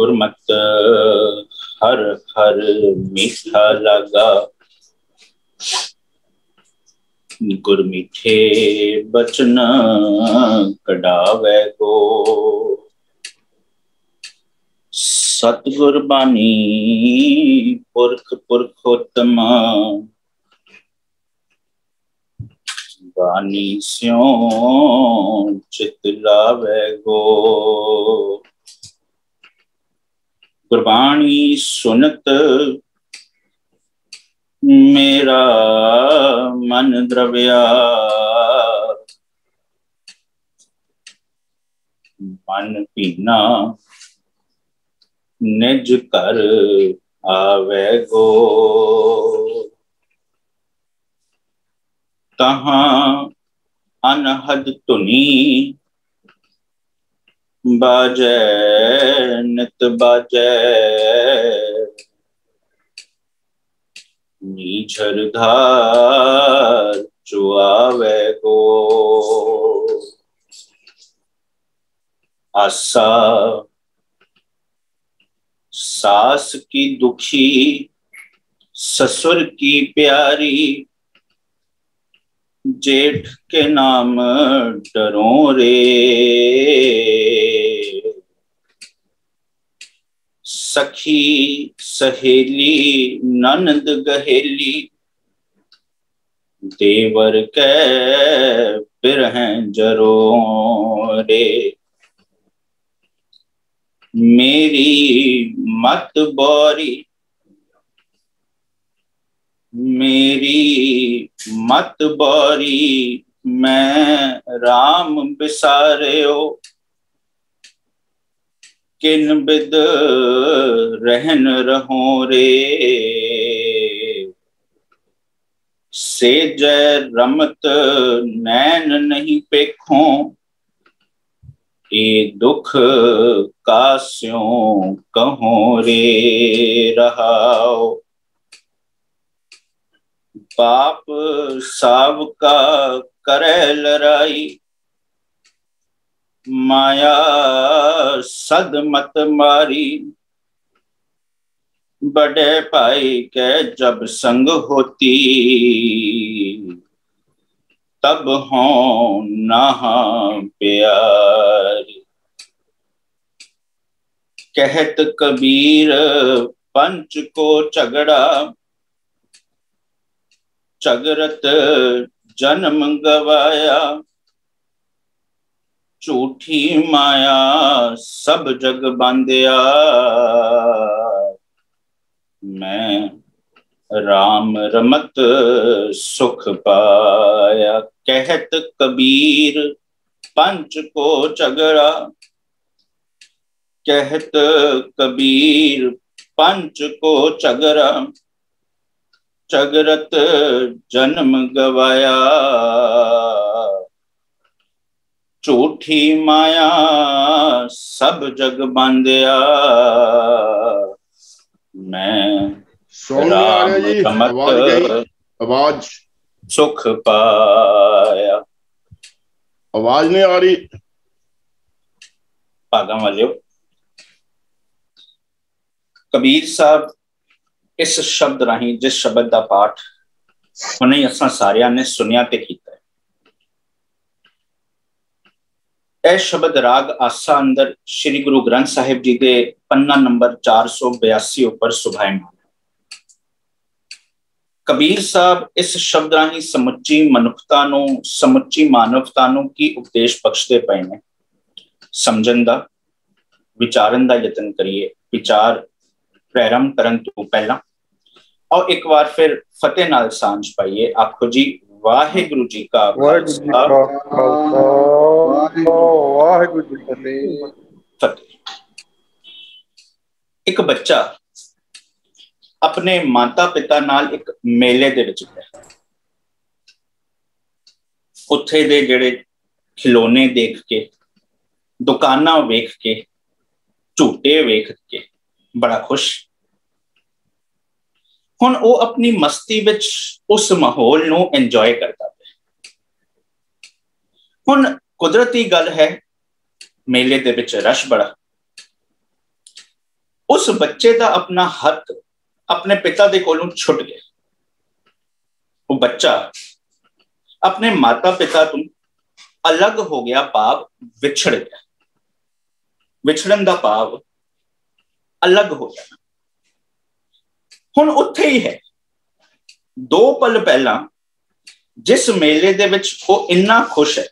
गुरमत हर हर मीठा लगा, गुरमीठे बचन कढ़ावे गो। सतगुर बानी पुरख पुरखोत्तम, बानी स्यों चित लावे गो। गुरबाणी सुनत मेरा मन द्रव्या, मन पीना निज कर आवे गो। तहाँ अनहद धुनी बाजै नित बाजै, नीझर धार चुआवे गो। आसा सास की दुखी, ससुर की प्यारी, जेठ के नाम डरो रे। सखी सहेली ननद गहेली, देवर के पिरहं जरो रे। मेरी मत बोरी, मेरी मत बोरी, मैं राम बिसारियो, किन बिद रहन रहो रे। से जय रमत नैन नहीं पेखों, ये दुख कास्यों कहों रे रहाओ। बाप साव का करे लड़ाई, माया सद मत मारी। बड़े भाई के जब संग होती, तब हो नहा प्यारी। कहत कबीर पंच को झगड़ा, झगरत जन्म गवाया। झूठी माया सब जग बांधिया, मैं राम रमत सुख पाया। कहत कबीर पंच को झगड़ा, कहत कबीर पंच को झगड़ा। झगरत जन्म गवाया, झूठी माया सब जग बांधिया। मैं राम रमत आवाज सुख पाया। आवाज नहीं आ रही भागा वालियो। कबीर साहब इस शब्द राही जिस शब्द का पाठ उन्हें असां सारियां ने सुनिया ते कीता है, यह शब्द राग आसा अंदर श्री गुरु ग्रंथ साहिब जी के पन्ना नंबर 482 ऊपर सुभायमान। कबीर साहब इस शब्द राही समुची मनुखता नूं, समुची मानवता नूं की उपदेश बख्शते पए ने। समझण दा, विचारन दा यतन करिए। विचार प्रारंभ करन तो पहला और एक बार फिर फतेह नाल सांझ पाइए। आखो जी वाहिगुरु जी का खालसा, वाहिगुरु जी फतेह। फतेह। एक बच्चा अपने माता पिता नाल एक मेले दे विच गया। उत्थे दे जिहड़े खिलौने देख के, दुकानां वेख के, झूटे वेख के बड़ा खुश। हुण वो अपनी मस्ती विच उस माहौल नूं एंजॉय करता है। हुण कुदरती गल है, मेले दे विच रश बड़ा, उस बच्चे का अपना हक अपने पिता के कोलों छुट गया। वो बच्चा अपने माता पिता तो अलग हो गया, भाव विछड़ गया। विछड़न का भाव अलग हो गया। हुण उत्थे ही है। 2 पल पहला जिस मेले दे विच वो इन्ना खुश है,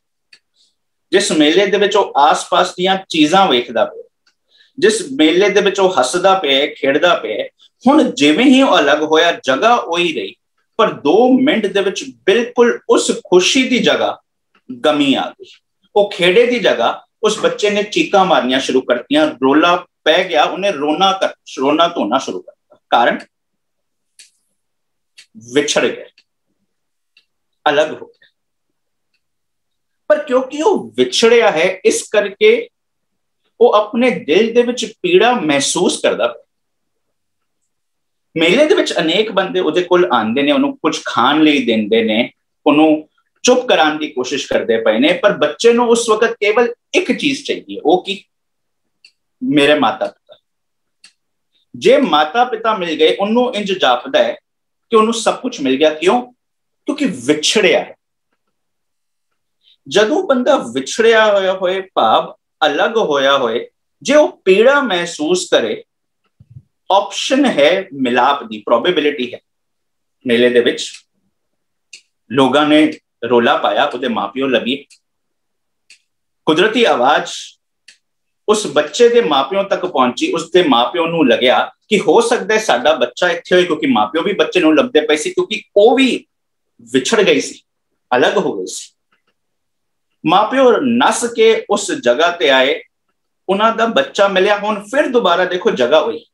जिस मेले दे विच वो आस पास दीयां चीज़ां वेखदा पिया, जिस मेले दे विच वो हसदा पिया, खेडदा पिया, हुण जिवें ही वो अलग होया, जगह वही रही, पर 2 मिनट दे विच बिल्कुल उस खुशी की जगह गमी आ गई। वो खेड़े की जगह उस बच्चे ने चीकां मारनियां शुरू करतियां, रोला पै गया, उन्हें रोना धोना शुरू करता। कारण विछड़ गए, अलग हो गया। पर क्योंकि वो विछड़िया है, इस करके वो अपने दिल दे विच पीड़ा महसूस करदा। मेले दे विच अनेक बंदे उहदे कोल आंदे ने, उन्होंने कुछ खान लई देंदे ने, उन्होंने चुप कराने की कोशिश करते पे ने, पर बच्चे को उस वक्त केवल एक चीज चाहिए, वो की मेरे माता पिता। जे माता पिता मिल गए, उन्होंने इंज जापदा है कि उन्होंने सब कुछ मिल गया। क्यों? क्योंकि विछड़िया है। जदों बंदा विछड़िया होया होए, भाव अलग होया होए, जे वो पीड़ा महसूस करे, ऑप्शन है मिलाप दी, प्रोबेबिलिटी है। मेले दे विच लोगां ने रोला पाया, उहदे मां प्यो लगी, कुदरती आवाज उस बच्चे के मां प्यो तक पहुंची। उसके मां प्यो नूं लग्या कि हो सकता है साडा बच्चा इत्थे होए, क्योंकि मां प्यो भी बच्चे नूं लभदे पए सी, क्योंकि वो भी विछड़ गई सी, अलग हो गई सी। मां प्यो नस के उस जगह ते आए, उन्हां दा बच्चा मिलिया। हुण फिर दोबारा देखो जगह हुई,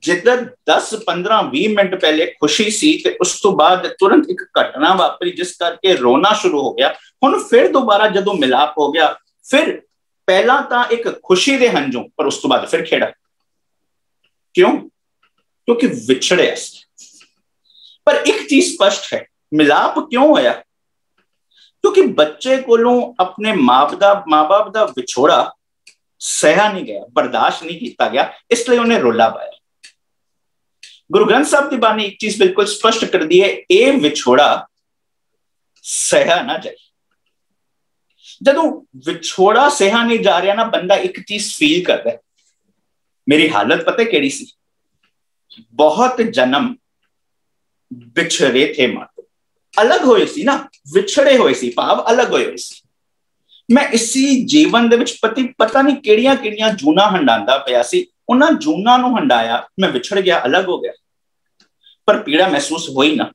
जिधर 10, 15, 20 मिनट पहले खुशी सी, ते उस तो बाद तुरंत एक घटना वापरी जिस करके रोना शुरू हो गया। हुण फिर दोबारा जदों मिलाप हो गया, फिर पहला तां एक खुशी दे हंजू, पर उस तो बाद फिर खेड़ा। क्यों? क्योंकि विछड़े। पर एक चीज स्पष्ट है, मिलाप क्यों होया? क्योंकि बच्चे कोलों अपने मां बाप दा विछोड़ा सहा नहीं गया, बर्दाश्त नहीं किया गया, इसलिए उन्हें रोला पाया। गुरु ग्रंथ साहब की बानी एक चीज बिल्कुल स्पष्ट कर दी है, ये विछोड़ा सहा ना जाए। जदों विछोड़ा सहा नहीं जा रहा ना, बंदा एक चीज फील करता है, मेरी हालत पता है केड़ी सी? बहुत जन्म बिछड़े थे मातो, अलग होए सी ना, विछड़े होए सी, भाव अलग होए सी। मैं इसी जीवन दे विच पता नहीं केड़ियां केड़ियां जूना हंडांदा पिया सी, उन्हां जूना नूं हंडाया, मैं विछड़ गया, अलग हो गया, पर पीड़ा महसूस हुई ना,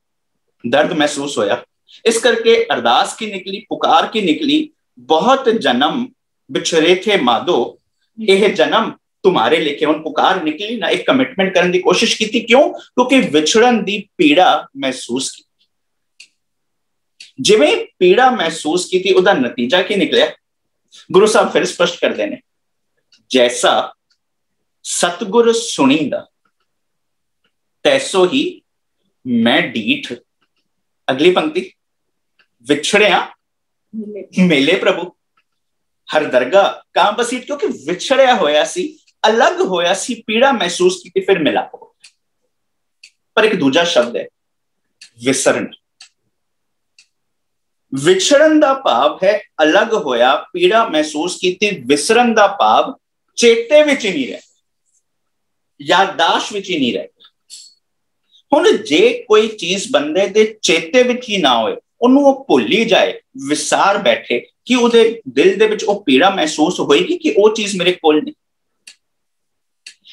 दर्द महसूस होया। इस करके अरदास की निकली, पुकार की निकली, बहुत जन्म बिछड़े थे मादो, यह जन्म तुम्हारे लेके। उन पुकार निकली ना, एक कमिटमेंट करने की कोशिश की थी। क्यों? क्योंकि विछड़न दी पीड़ा महसूस की। जिवें पीड़ा महसूस की थी, उदा नतीजा की निकलिया? गुरु साहब फिर स्पष्ट कर देने, जैसा सतगुर सुनींदा तैसो ही मैं डीठ। अगली पंक्ति, विछड़िया मेले प्रभु हर दरगाह कहां बसीठ। क्योंकि विछड़िया होया सी, अलग होया सी, पीड़ा महसूस की, फिर मिलाप हो। पर एक दूजा शब्द है विसरण। विछड़न का भाव है अलग होया, पीड़ा महसूस की थी। विसरण का भाव चेते विच ही नहीं रह, याददाश्त विच ही नहीं रह। हुण जे कोई चीज बंदे दे चेते विच ही ना होए, उन्होंने भुल ही जाए, विसार बैठे कि उहदे दिल दे विच वो पीड़ा महसूस होएगी कि वो चीज मेरे कोल नहीं।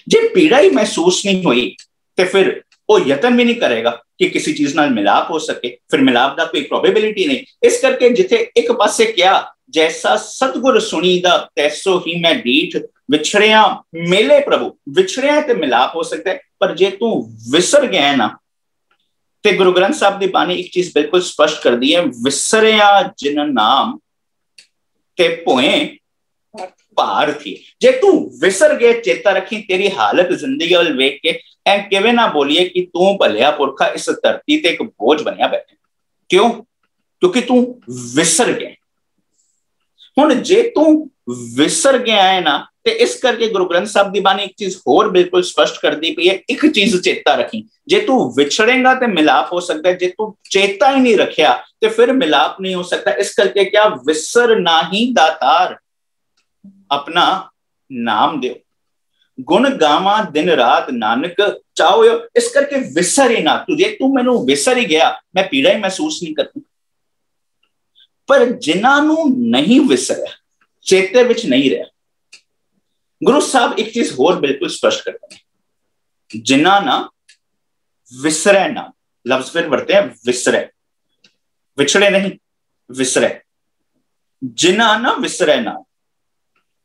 जे पीड़ा ही महसूस नहीं हुई, तो फिर वो यतन भी नहीं करेगा कि किसी चीज नाल मिलाप हो सके, फिर मिलाप का कोई प्रोबेबिलिटी नहीं। इस करके जिथे एक पासे क्या, जैसा सतगुर सुनीदा तैसो ही मैं डीठ। विछड़िया मेले प्रभु, विछड़िया ते मिलाप हो सकता है, पर जे तू विसर गया है ना, ते गुरु ग्रंथ साहब की बानी एक चीज बिल्कुल स्पष्ट कर दी है, विसरिया जिन नाम ते पोए भार थी। जे तू विसर गए, चेता रखी, तेरी हालत जिंदगी वाल वेख के ऐ किवें ना बोलिए कि तू भलिया पुरखा इस धरती ते एक बोझ बनिया बैठे। क्यों? क्योंकि तू विसर गया। हुण जे तू विसर गया है ना, ਤੇ ਇਸ ਕਰਕੇ ਗੁਰੂ ਗ੍ਰੰਥ ਸਾਹਿਬ ਦੀ ਬਾਣੀ ਇੱਕ ਚੀਜ਼ ਹੋਰ ਬਿਲਕੁਲ ਸਪਸ਼ਟ ਕਰਦੀ ਪਈ ਹੈ, ਇੱਕ ਚੀਜ਼ ਚੇਤਾ ਰੱਖੀ, ਜੇ ਤੂੰ ਵਿਛੜੇਗਾ ਤੇ ਮਿਲਾਪ ਹੋ ਸਕਦਾ, ਜੇ ਤੂੰ ਚੇਤਾ ਹੀ ਨਹੀਂ ਰੱਖਿਆ ਤੇ ਫਿਰ ਮਿਲਾਪ ਨਹੀਂ ਹੋ ਸਕਦਾ। ਇਸ ਕਰਕੇ ਕਿਆ ਵਿਸਰ ਨਾਹੀ ਦਾਤਾਰ ਆਪਣਾ ਨਾਮ ਦਿਓ, ਗੁਣ ਗਾਵਾਂ ਦਿਨ ਰਾਤ ਨਾਨਕ ਚਾਹੋ। ਇਸ ਕਰਕੇ ਵਿਸਰ ਹੀ ਨਾ ਤੂੰ, ਜੇ ਤੂੰ ਮੈਨੂੰ ਵਿਸਰ ਹੀ ਗਿਆ ਮੈਂ ਪੀੜਾ ਹੀ ਮਹਿਸੂਸ ਨਹੀਂ ਕਰਦੀ। ਪਰ ਜਿਨ੍ਹਾਂ ਨੂੰ ਨਹੀਂ ਵਿਸਰਿਆ, ਚੇਤੇ ਵਿੱਚ ਨਹੀਂ ਰਿਹਾ, ਗੁਰੂ ਸਾਹਿਬ ਇੱਕ ਚੀਜ਼ ਹੋਰ ਬਿਲਕੁਲ ਸਪਸ਼ਟ ਕਰਦੇ ਨੇ, ਜਿਨ੍ਹਾਂ ਨਾ ਵਿਸਰੈ ਨਾ, ਲਫ਼ਜ਼ ਫਿਰ ਵਰਤੇ ਹੈ ਵਿਸਰੈ, ਵਿਛੜੇ ਨਹੀਂ ਵਿਸਰੈ, ਜਿਨ੍ਹਾਂ ਨਾ ਵਿਸਰੈ ਨਾ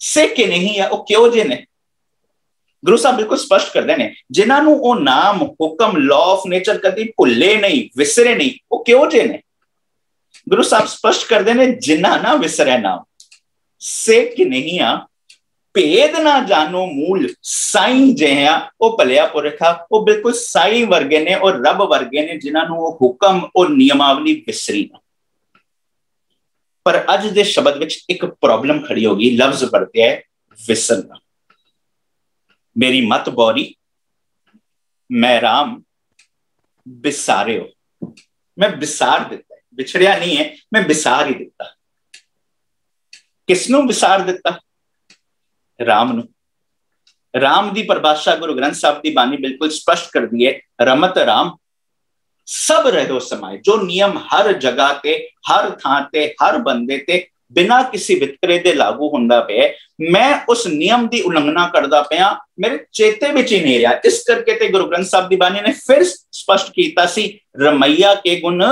ਸੇ ਕਿ ਨਹੀਂ ਹੈ, ਉਹ ਕਿਉਂ ਜੇ ਨੇ? ਗੁਰੂ ਸਾਹਿਬ ਬਿਲਕੁਲ ਸਪਸ਼ਟ ਕਰਦੇ ਨੇ, ਜਿਨ੍ਹਾਂ ਨੂੰ ਉਹ ਨਾਮ ਹੁਕਮ ਲਾਅ ਆਫ ਨੇਚਰ ਕਦੀ ਭੁੱਲੇ ਨਹੀਂ, ਵਿਸਰੇ ਨਹੀਂ, ਉਹ ਕਿਉਂ ਜੇ ਨੇ? ਗੁਰੂ ਸਾਹਿਬ ਸਪਸ਼ਟ ਕਰਦੇ ਨੇ, ਜਿਨ੍ਹਾਂ ਨਾ ਵਿਸਰੈ ਨਾਮ ਸੇ ਕਿ ਨਹੀਂ ਆ, ਭੇਦ ਨਾ ਜਾਣੋ ਮੂਲ ਸਾਈਂ ਜਿਹਾ, ਉਹ ਭਲਿਆ ਪੁਰਖਾ, ਉਹ ਬਿਲਕੁਲ ਸਾਈਂ ਵਰਗੇ ਨੇ, ਉਹ ਰੱਬ ਵਰਗੇ ਨੇ, ਜਿਨ੍ਹਾਂ ਨੂੰ ਉਹ ਹੁਕਮ ਉਹ ਨਿਯਮਾਵਲੀ ਵਿਸਰੀ ਨਾ। ਪਰ ਅੱਜ ਦੇ ਸ਼ਬਦ ਵਿੱਚ ਇੱਕ ਪ੍ਰੋਬਲਮ ਖੜੀ ਹੋ ਗਈ, ਲਫ਼ਜ਼ ਵਰਤਿਆ ਹੈ ਵਿਸਰਨਾ। ਮੇਰੀ ਮਤ ਬੋਰੀ ਮੈਂ ਰਾਮ ਬਿਸਾਰਿਓ, ਮੈਂ ਬਿਸਾਰ ਦਿੱਤਾ, ਵਿਛੜਿਆ ਨਹੀਂ ਹੈ, ਮੈਂ ਬਿਸਾਰ ਹੀ ਦਿੱਤਾ। ਕਿਸ ਨੂੰ ਬਿਸਾਰ ਦਿੱਤਾ? ਰਾਮ ਨੂੰ। ਰਾਮ ਦੀ ਪਰਿਭਾਸ਼ਾ ਗੁਰੂ ਗ੍ਰੰਥ ਸਾਹਿਬ ਦੀ ਬਾਣੀ ਬਿਲਕੁਲ ਸਪਸ਼ਟ ਕਰਦੀ ਹੈ, ਰਮਤ ਰਾਮ ਸਭ ਰਹਿਓ ਸਮਾਏ, ਜੋ ਨਿਯਮ ਹਰ ਜਗ੍ਹਾ ਤੇ, ਹਰ ਥਾਂ ਤੇ, ਹਰ ਬੰਦੇ ਤੇ ਬਿਨਾਂ ਕਿਸੇ ਵਿਤਕਰੇ ਦੇ ਲਾਗੂ ਹੁੰਦਾ ਪਿਆ, ਮੈਂ ਉਸ ਨਿਯਮ ਦੀ ਉਲੰਘਣਾ ਕਰਦਾ ਪਿਆ, ਮੇਰੇ ਚੇਤੇ ਵਿੱਚ ਹੀ ਨਹੀਂ ਰਿਹਾ। ਇਸ ਕਰਕੇ ਤੇ ਗੁਰੂ ਗ੍ਰੰਥ ਸਾਹਿਬ ਦੀ ਬਾਣੀ ਨੇ ਫਿਰ ਸਪਸ਼ਟ ਕੀਤਾ ਸੀ, ਰਮਈਆ ਕੇ ਗੁਣ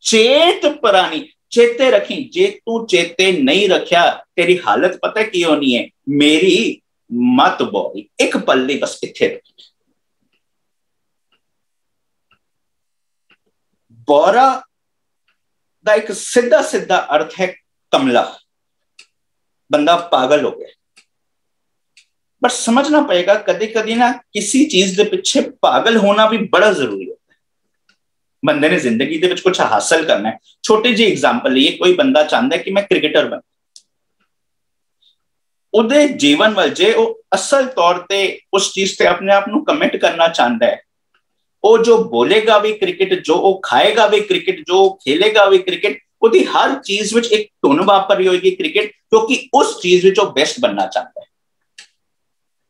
ਚੇਤ ਪ੍ਰਾਣੀ, ਚੇਤੇ ਰੱਖੀ। ਜੇ ਤੂੰ ਚੇਤੇ ਨਹੀਂ ਰੱਖਿਆ, ਤੇਰੀ ਹਾਲਤ ਪਤਾ ਕੀ ਹੋਣੀ ਹੈ? ਮੇਰੀ ਮਤ ਬੋਰੀ, ਇੱਕ ਪੱਲੇ ਬਸ ਇੱਥੇ ਰੱਖੀ। ਬੋਰਾ ਦਾ ਇੱਕ ਸਿੱਧਾ ਸਿੱਧਾ ਅਰਥ ਹੈ ਕਮਲਾ, ਬੰਦਾ ਪਾਗਲ ਹੋ ਗਿਆ। ਪਰ ਸਮਝਣਾ ਪਏਗਾ ਕਦੇ ਕਦੇ ਨਾ ਕਿਸੇ ਚੀਜ਼ ਦੇ ਪਿੱਛੇ ਪਾਗਲ ਹੋਣਾ ਵੀ ਬੜਾ ਜ਼ਰੂਰੀ ਹੁੰਦਾ ਹੈ। ਬੰਦੇ ਨੇ ਜ਼ਿੰਦਗੀ ਦੇ ਵਿੱਚ ਕੁਝ ਹਾਸਲ ਕਰਨਾ ਹੈ। ਛੋਟੀ ਜਿਹੀ ਐਗਜ਼ਾਮਪਲ ਲਈਏ, ਕੋਈ ਬੰਦਾ ਚਾਹੁੰਦਾ ਹੈ ਕਿ ਮੈਂ ਕ੍ਰਿਕਟਰ ਬਣਾ, ਉਹਦੇ ਜੀਵਨ ਵੱਲ ਜੇ ਉਹ ਅਸਲ ਤੌਰ ਤੇ ਉਸ ਚੀਜ਼ ਤੇ ਆਪਣੇ ਆਪ ਨੂੰ ਕਮਿਟ ਕਰਨਾ ਚਾਹੁੰਦਾ ਹੈ, ਉਹ ਜੋ ਬੋਲੇਗਾ ਵੀ ਕ੍ਰਿਕਟ, ਜੋ ਉਹ ਖਾਏਗਾ ਵੀ ਕ੍ਰਿਕਟ, ਜੋ ਖੇਲੇਗਾ ਵੀ ਕ੍ਰਿਕਟ, ਉਹਦੀ ਹਰ ਚੀਜ਼ ਵਿੱਚ ਇੱਕ ਧੁਨ ਵਾਪਰ ਰਹੀ ਹੋਏਗੀ ਕ੍ਰਿਕਟ, ਕਿਉਂਕਿ ਉਸ ਚੀਜ਼ ਵਿੱਚ ਉਹ ਬੈਸਟ ਬਣਨਾ ਚਾਹੁੰਦਾ ਹੈ।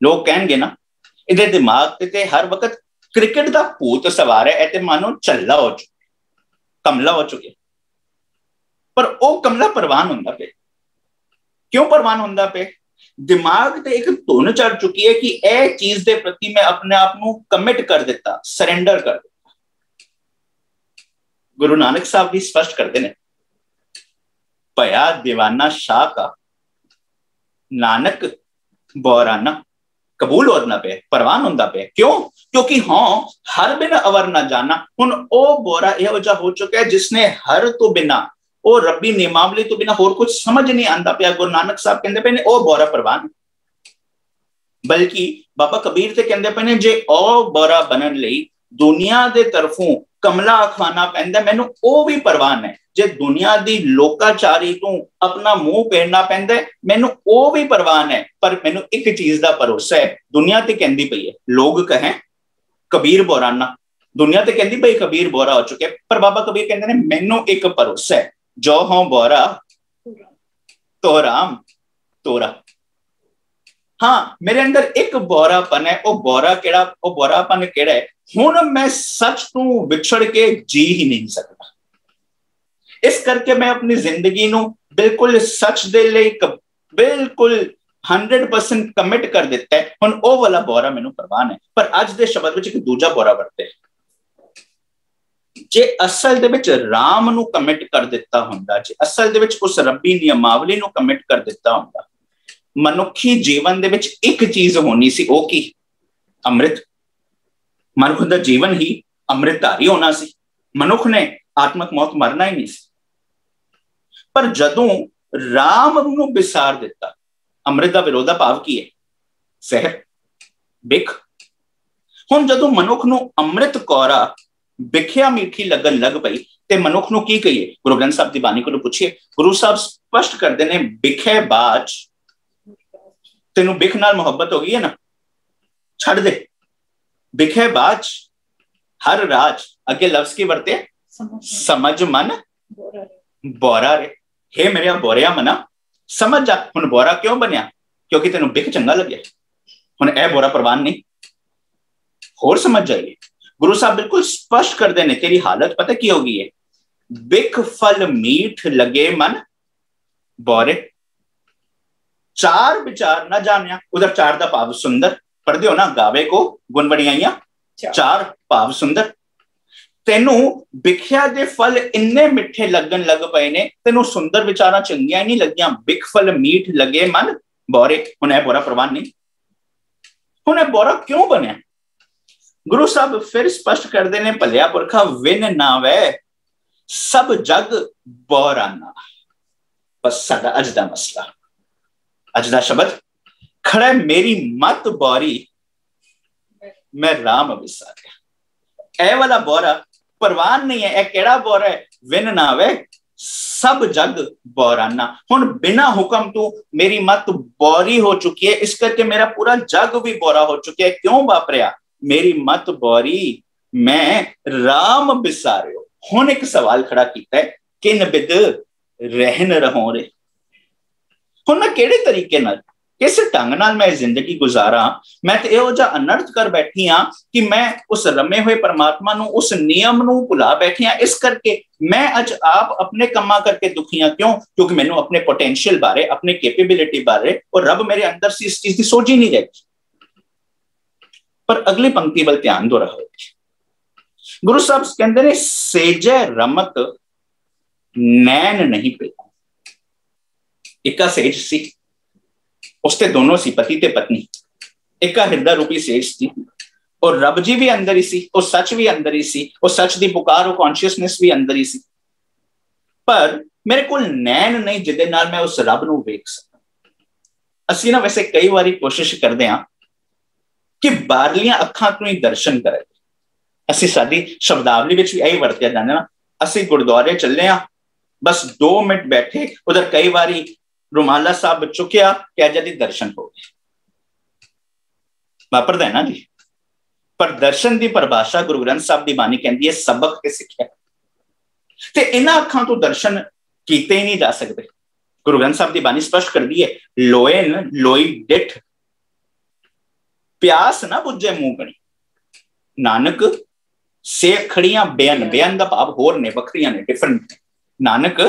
ਲੋਕ ਕਹਿਣਗੇ ਨਾ ਇਹਦੇ ਦਿਮਾਗ ਤੇ ਹਰ ਵਕਤ ਕ੍ਰਿਕਟ ਦਾ ਭੂਤ ਸਵਾਰ ਹੈ, ਇਹ ਤੇ ਮਾਨੋ ਝੱਲਾ ਹੋ ਚੁੱਕਿਆ, ਕਮਲਾ ਹੋ ਚੁੱਕਿਆ। ਪਰ ਉਹ ਕਮਲਾ ਪ੍ਰਵਾਨ ਹੁੰਦਾ ਪਿਆ। ਕਿਉਂ ਪ੍ਰਵਾਨ ਹੁੰਦਾ ਪਿਆ? ਦਿਮਾਗ ਤੇ ਇੱਕ ਧੁਨ ਚੜ ਚੁੱਕੀ ਹੈ ਕਿ ਇਹ ਚੀਜ਼ ਦੇ ਪ੍ਰਤੀ ਮੈਂ ਆਪਣੇ ਆਪ ਨੂੰ ਕਮਿਟ ਕਰ ਦਿੱਤਾ, ਸਰੈਂਡਰ ਕਰ ਦਿੱਤਾ। ਗੁਰੂ ਨਾਨਕ ਸਾਹਿਬ ਵੀ ਸਪਸ਼ਟ ਕਰਦੇ ਨੇ, ਭਇਆ ਦੀਵਾਨਾ ਸ਼ਾਹ ਕਾ ਨਾਨਕ ਬੋਰਾਨਾ, ਕਬੂਲ ਹੋਣਾ ਪਿਆ, ਪ੍ਰਵਾਨ ਹੁੰਦਾ ਪਿਆ। ਕਿਉਂ? ਕਿਉਂਕਿ ਹਾਂ ਹਰ ਬਿਨ ਅਵਰ ਨਾ ਜਾਣਾ। ਹੁਣ ਉਹ ਬੋਰਾ ਇਹੋ ਜਿਹਾ ਹੋ ਚੁੱਕਾ ਹੈ ਜਿਸਨੇ ਹਰ ਤੋਂ ਬਿਨਾ, ਉਹ ਰੱਬੀ ਨਿਯਮਾਵਲੀ ਤੋਂ ਬਿਨਾ ਹੋਰ ਕੁਝ ਸਮਝ ਨਹੀਂ ਆਉਂਦਾ ਪਿਆ। ਗੁਰੂ ਨਾਨਕ ਸਾਹਿਬ ਕਹਿੰਦੇ ਪਏ ਨੇ ਉਹ ਬੋਰਾ ਪ੍ਰਵਾਨ, ਬਲਕਿ ਬਾਬਾ ਕਬੀਰ ਤੇ ਕਹਿੰਦੇ ਪਏ ਨੇ ਜੇ ਉਹ ਬੋਰਾ ਬਣਨ ਲਈ ਦੁਨੀਆ ਦੇ ਤਰਫੋਂ ਕਮਲਾ ਖਾਣਾ ਪੈਂਦਾ, ਮੈਨੂੰ ਉਹ ਵੀ ਪ੍ਰਵਾਨ ਹੈ। ਜੇ ਦੁਨੀਆ ਦੀ ਲੋਕਾਚਾਰੀ ਤੋਂ ਆਪਣਾ ਮੂੰਹ ਫੇਰਨਾ ਪੈਂਦਾ, ਮੈਨੂੰ ਉਹ ਵੀ ਪ੍ਰਵਾਨ ਹੈ। ਪਰ ਮੈਨੂੰ ਇੱਕ ਚੀਜ਼ ਦਾ ਭਰੋਸਾ ਹੈ, ਦੁਨੀਆ ਤੇ ਕਹਿੰਦੀ ਪਈ ਹੈ ਲੋਕ ਕਹੇ ਕਬੀਰ ਬੋਰਾਨਾ, ਦੁਨੀਆ ਤੇ ਕਹਿੰਦੀ ਪਈ ਕਬੀਰ ਬੋਰਾ ਹੋ ਚੁੱਕਿਆ, ਪਰ ਬਾਬਾ ਕਬੀਰ ਕਹਿੰਦੇ ਨੇ ਮੈਨੂੰ ਇੱਕ ਭਰੋਸਾ ਹੈ, ਜੋ ਹਾਂ ਬੋਰਾ ਤੋ ਰਾਮ ਤੋਰਾ। ਹਾਂ ਮੇਰੇ ਅੰਦਰ ਇੱਕ ਬੋਰਾਪਨ ਹੈ। ਉਹ ਬੋਰਾ ਕਿਹੜਾ? ਉਹ ਬੋਰਾਪਨ ਕਿਹੜਾ ਹੈ? ਹੁਣ ਮੈਂ ਸੱਚ ਤੋਂ ਵਿਛੜ ਕੇ ਜੀ ਹੀ ਨਹੀਂ ਸਕਦਾ। ਇਸ ਕਰਕੇ ਮੈਂ ਆਪਣੀ ਜ਼ਿੰਦਗੀ ਨੂੰ ਬਿਲਕੁਲ ਸੱਚ ਦੇ ਲਈ ਬਿਲਕੁਲ 100% ਕਮਿਟ ਕਰ ਦਿੱਤਾ ਹੈ। ਹੁਣ ਉਹ ਵਾਲਾ ਬੋਰਾ ਮੈਨੂੰ ਪ੍ਰਵਾਨ ਹੈ। ਪਰ ਅੱਜ ਦੇ ਸ਼ਬਦ ਵਿੱਚ ਇੱਕ ਦੂਜਾ ਬੋਰਾ ਵਰਤੇ, ਜੇ ਅਸਲ ਦੇ ਵਿੱਚ ਰਾਮ ਨੂੰ ਕਮਿਟ ਕਰ ਦਿੱਤਾ ਹੁੰਦਾ, ਜੇ ਅਸਲ ਦੇ ਵਿੱਚ ਉਸ ਰੱਬੀ ਨਿਯਮਾਵਲੀ ਨੂੰ ਕਮਿਟ ਕਰ ਦਿੱਤਾ ਹੁੰਦਾ, ਮਨੁੱਖੀ ਜੀਵਨ ਦੇ ਵਿੱਚ ਇੱਕ ਚੀਜ਼ ਹੋਣੀ ਸੀ, ਉਹ ਕੀ? ਅੰਮ੍ਰਿਤ। ਮਨੁੱਖ ਦਾ ਜੀਵਨ ਹੀ ਅੰਮ੍ਰਿਤਧਾਰੀ ਹੋਣਾ ਸੀ। ਮਨੁੱਖ ਨੇ ਆਤਮਕ ਮੌਤ ਮਰਨਾ ਹੀ ਨਹੀਂ ਸੀ। ਪਰ ਜਦੋਂ ਰਾਮ ਨੂੰ ਵਿਸਾਰ ਦਿੱਤਾ, ਅੰਮ੍ਰਿਤ ਦਾ ਵਿਰੋਧਾ ਭਾਵ ਕੀ ਹੈ? ਜ਼ਹਿਰ, ਬਿਖ। ਹੁਣ ਜਦੋਂ ਮਨੁੱਖ ਨੂੰ ਅੰਮ੍ਰਿਤ ਕੌਰਾ ਵਿਖਿਆ ਮਿੱਠੀ ਲੱਗਣ ਲੱਗ ਪਈ ਤੇ ਮਨੁੱਖ ਨੂੰ ਕੀ ਕਹੀਏ? ਗੁਰੂ ਗ੍ਰੰਥ ਸਾਹਿਬ ਦੀ ਬਾਣੀ ਕੋਲੋਂ ਪੁੱਛੀਏ। ਗੁਰੂ ਸਾਹਿਬ ਸਪਸ਼ਟ ਕਰਦੇ ਨੇ, ਵਿਖੇ ਬਾਜ तेनू बिख नाल मोहब्बत हो गई है ना, छड़ दे, बिख है बाज हर राज, अगे लफ्ज की वरते समझ मन बोरा रे। हे मेरे बोरिया मना समझ जा, हुण बोरा क्यों बनया? क्योंकि तेनू बिख चंगा लग्या, हुण ए बोरा प्रवान नहीं। होर समझ जाइए, गुरु साहब बिल्कुल स्पष्ट कर देने तेरी हालत पता की होगी है, बिख फल मीठ लगे मन बोरे, चार विचार ना जानिया। उधर चार दा भाव सुंदर पढ़ दियो ना, गावे को गुण बड़ियाइयां चार भाव सुंदर। तेनू बिखिया दे फल इन्ने मिठे लगन लग पए ने, तेनू सुंदर विचारां चंगियां नहीं लगियां, बिख फल मीठ लगे मन बोरे। हुण ए बोरा प्रवान नहीं, हुण ए बोरा क्यों बनया? गुरु साहब फिर स्पष्ट कर देने, भलिया पुरखा विन ना वै सब जग बोराना। बस साडा अज दा मसला, अज दा शब्द खड़ा मेरी मत बोरी मैं राम विसारिया। ए वाला बोरा परवान नहीं है, ए केड़ा बोरा है? विन ना वे सब जग बोराना। हुण बिना हुक्म तू मेरी मत बोरी हो चुकी है, इस करके मेरा पूरा जग भी बोरा हो चुका है। क्यों वापरिया? मेरी मत बोरी मैं राम बिसारियो। हुण एक सवाल खड़ा किया है, किन बिद रहन रहो रे। हुण मैं केड़े तरीके नाल किस ढंग नाल मैं जिंदगी गुजारा? मैं तो इहो जिहा अनर्थ कर बैठी हाँ कि मैं उस रमे हुए परमात्मा नू, उस नियम नू भुला बैठी हाँ। इस करके मैं अज आप अपने कम्मा करके दुखी हाँ। क्यों? क्योंकि मैनू अपने पोटेंशियल बारे, अपने कैपेबिलिटी बारे और रब मेरे अंदर से इस चीज की सोच ही नहीं रहती। पर अगली पंक्ति वाल ध्यान दो रहो, गुरु साहब कहते ने सेजे रमत नैन नहीं पे। इका सेज सी, उसते दोनों सी पति ते पत्नी, इका हृदय रूपी सेज थी और रब जी भी अंदर ही सी, और सच भी अंदर ही सी, और सच दी पुकार और कॉन्शियसनेस भी अंदर ही सी। पर मेरे को नैन नहीं जिदे नाल मैं उस रब नू वेख सकां। असीं ना वैसे कई बारी कोशिश करते हैं कि बाहरलियां अखां तो ही दर्शन करे। असीं साडी शब्दावली विच भी यही वरतिया जांदा ना, असीं गुरुद्वारे चले आ, बस 2 मिनट बैठे, उधर कई बारी रुमाला साहब चुकिया क्या जल्दी दर्शन हो गए, वापरदा है ना जी। पर दर्शन की परिभाषा गुरु ग्रंथ साहब की बाणी कहती है सबक के सिक्ख्या। ते इन्हां अखां तो दर्शन कीते ही नहीं जा सकते। गुरु ग्रंथ साहब की बाणी स्पष्ट कर दी है, लोयन लोई डिठ प्यास ना बुझे मुंह गणी, नानक से अखड़ियां बेअन, बेअन का भाव होर ने, वखरियां ने, डिफरेंट ने। नानक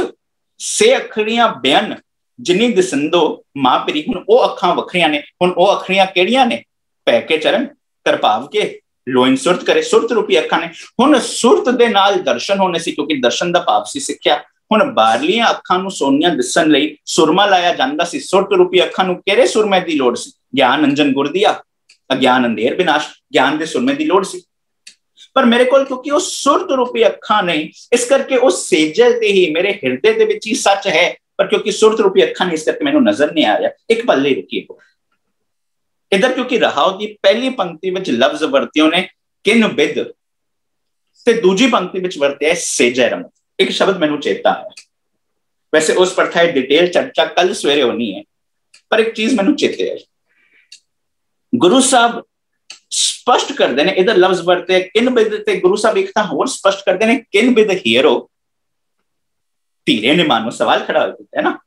से अखड़ियां बेअन जिन्नी दिसंदो मां पिरी। हुण ओ अखां वखरियां ने, हुण ओ अखड़ियां केड़ियां ने? पै के चरण तरपाव के लोइन सुरत करे, सुरत रूपी अखां ने। हुण सुरत दे नाल दर्शन होने सी, क्योंकि दर्शन दा भाव सी सिक्ख्या। हुण बाहरलियां अखां नूं सोनियां दिसन लई सुरमा लाया जांदा सी, सुरत रूपी अखां नूं किहड़े सुरमे दी लोड़ सी? ज्ञान अंजन गुर दिया, अज्ञान अंधेर विनाश, ज्ञान दे सुरमे दी लोड़ सी। पर मेरे को क्योंकि वो सुरत रूपी अखां नहीं, इस करके उस सेजे ते ही मेरे हृदय दे विच ही सच है, पर क्योंकि सुरत रूपी अखां नहीं, इस करके मैनूं नजर नहीं आ रहा। एक पल ही रुकिए इधर, क्योंकि रहाव की पहली पंक्ति में लफ्ज वरतियों ने किन बिद, ते दूजी पंक्ति में वरत्या है सेजे रमत। एक शब्द मैनूं चेता है, वैसे उस पर था डिटेल चर्चा कल सवेरे होनी है, पर एक चीज मैनूं चेते है। गुरु साहब स्पष्ट कर देने, इधर लफ्ज वरते किन बिद, ते गुरु साहब एक होर स्पष्ट कर देने किन बिद हीरो धीरे ने मानो। सवाल खड़ा हो जाता है ना,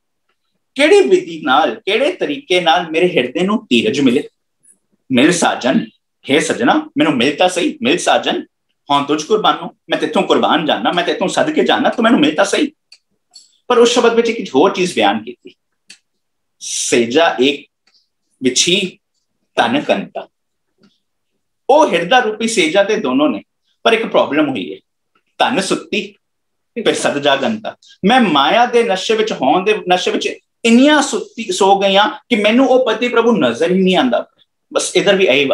केड़ी विधि नाल, केड़े तरीके नाल मेरे हृदय नूं धीरज मिले? मिल साजन, हे सजना मैनूं मिलता सही, मिल साजन हाँ तुझ कुर्बानो, मैं तेथों कुर्बान जाना, मैं तेथों सदके जाना, तो मैनूं मिलता सही। पर उस शब्द में एक होर चीज बयान की थी, सेजा एक विछी तन कंता। ओ हृदय रूपी सेजा ते दोनों ने, पर एक प्रॉब्लम हुई है, तन सुत्ती फिर सद जागंता। मैं माया दे नशे विच होण दे नशे विच इन्नियां सुत्ती सो गईयां कि मैनूं ओ पति प्रभु नजर ही नहीं आंदा। बस इधर भी यही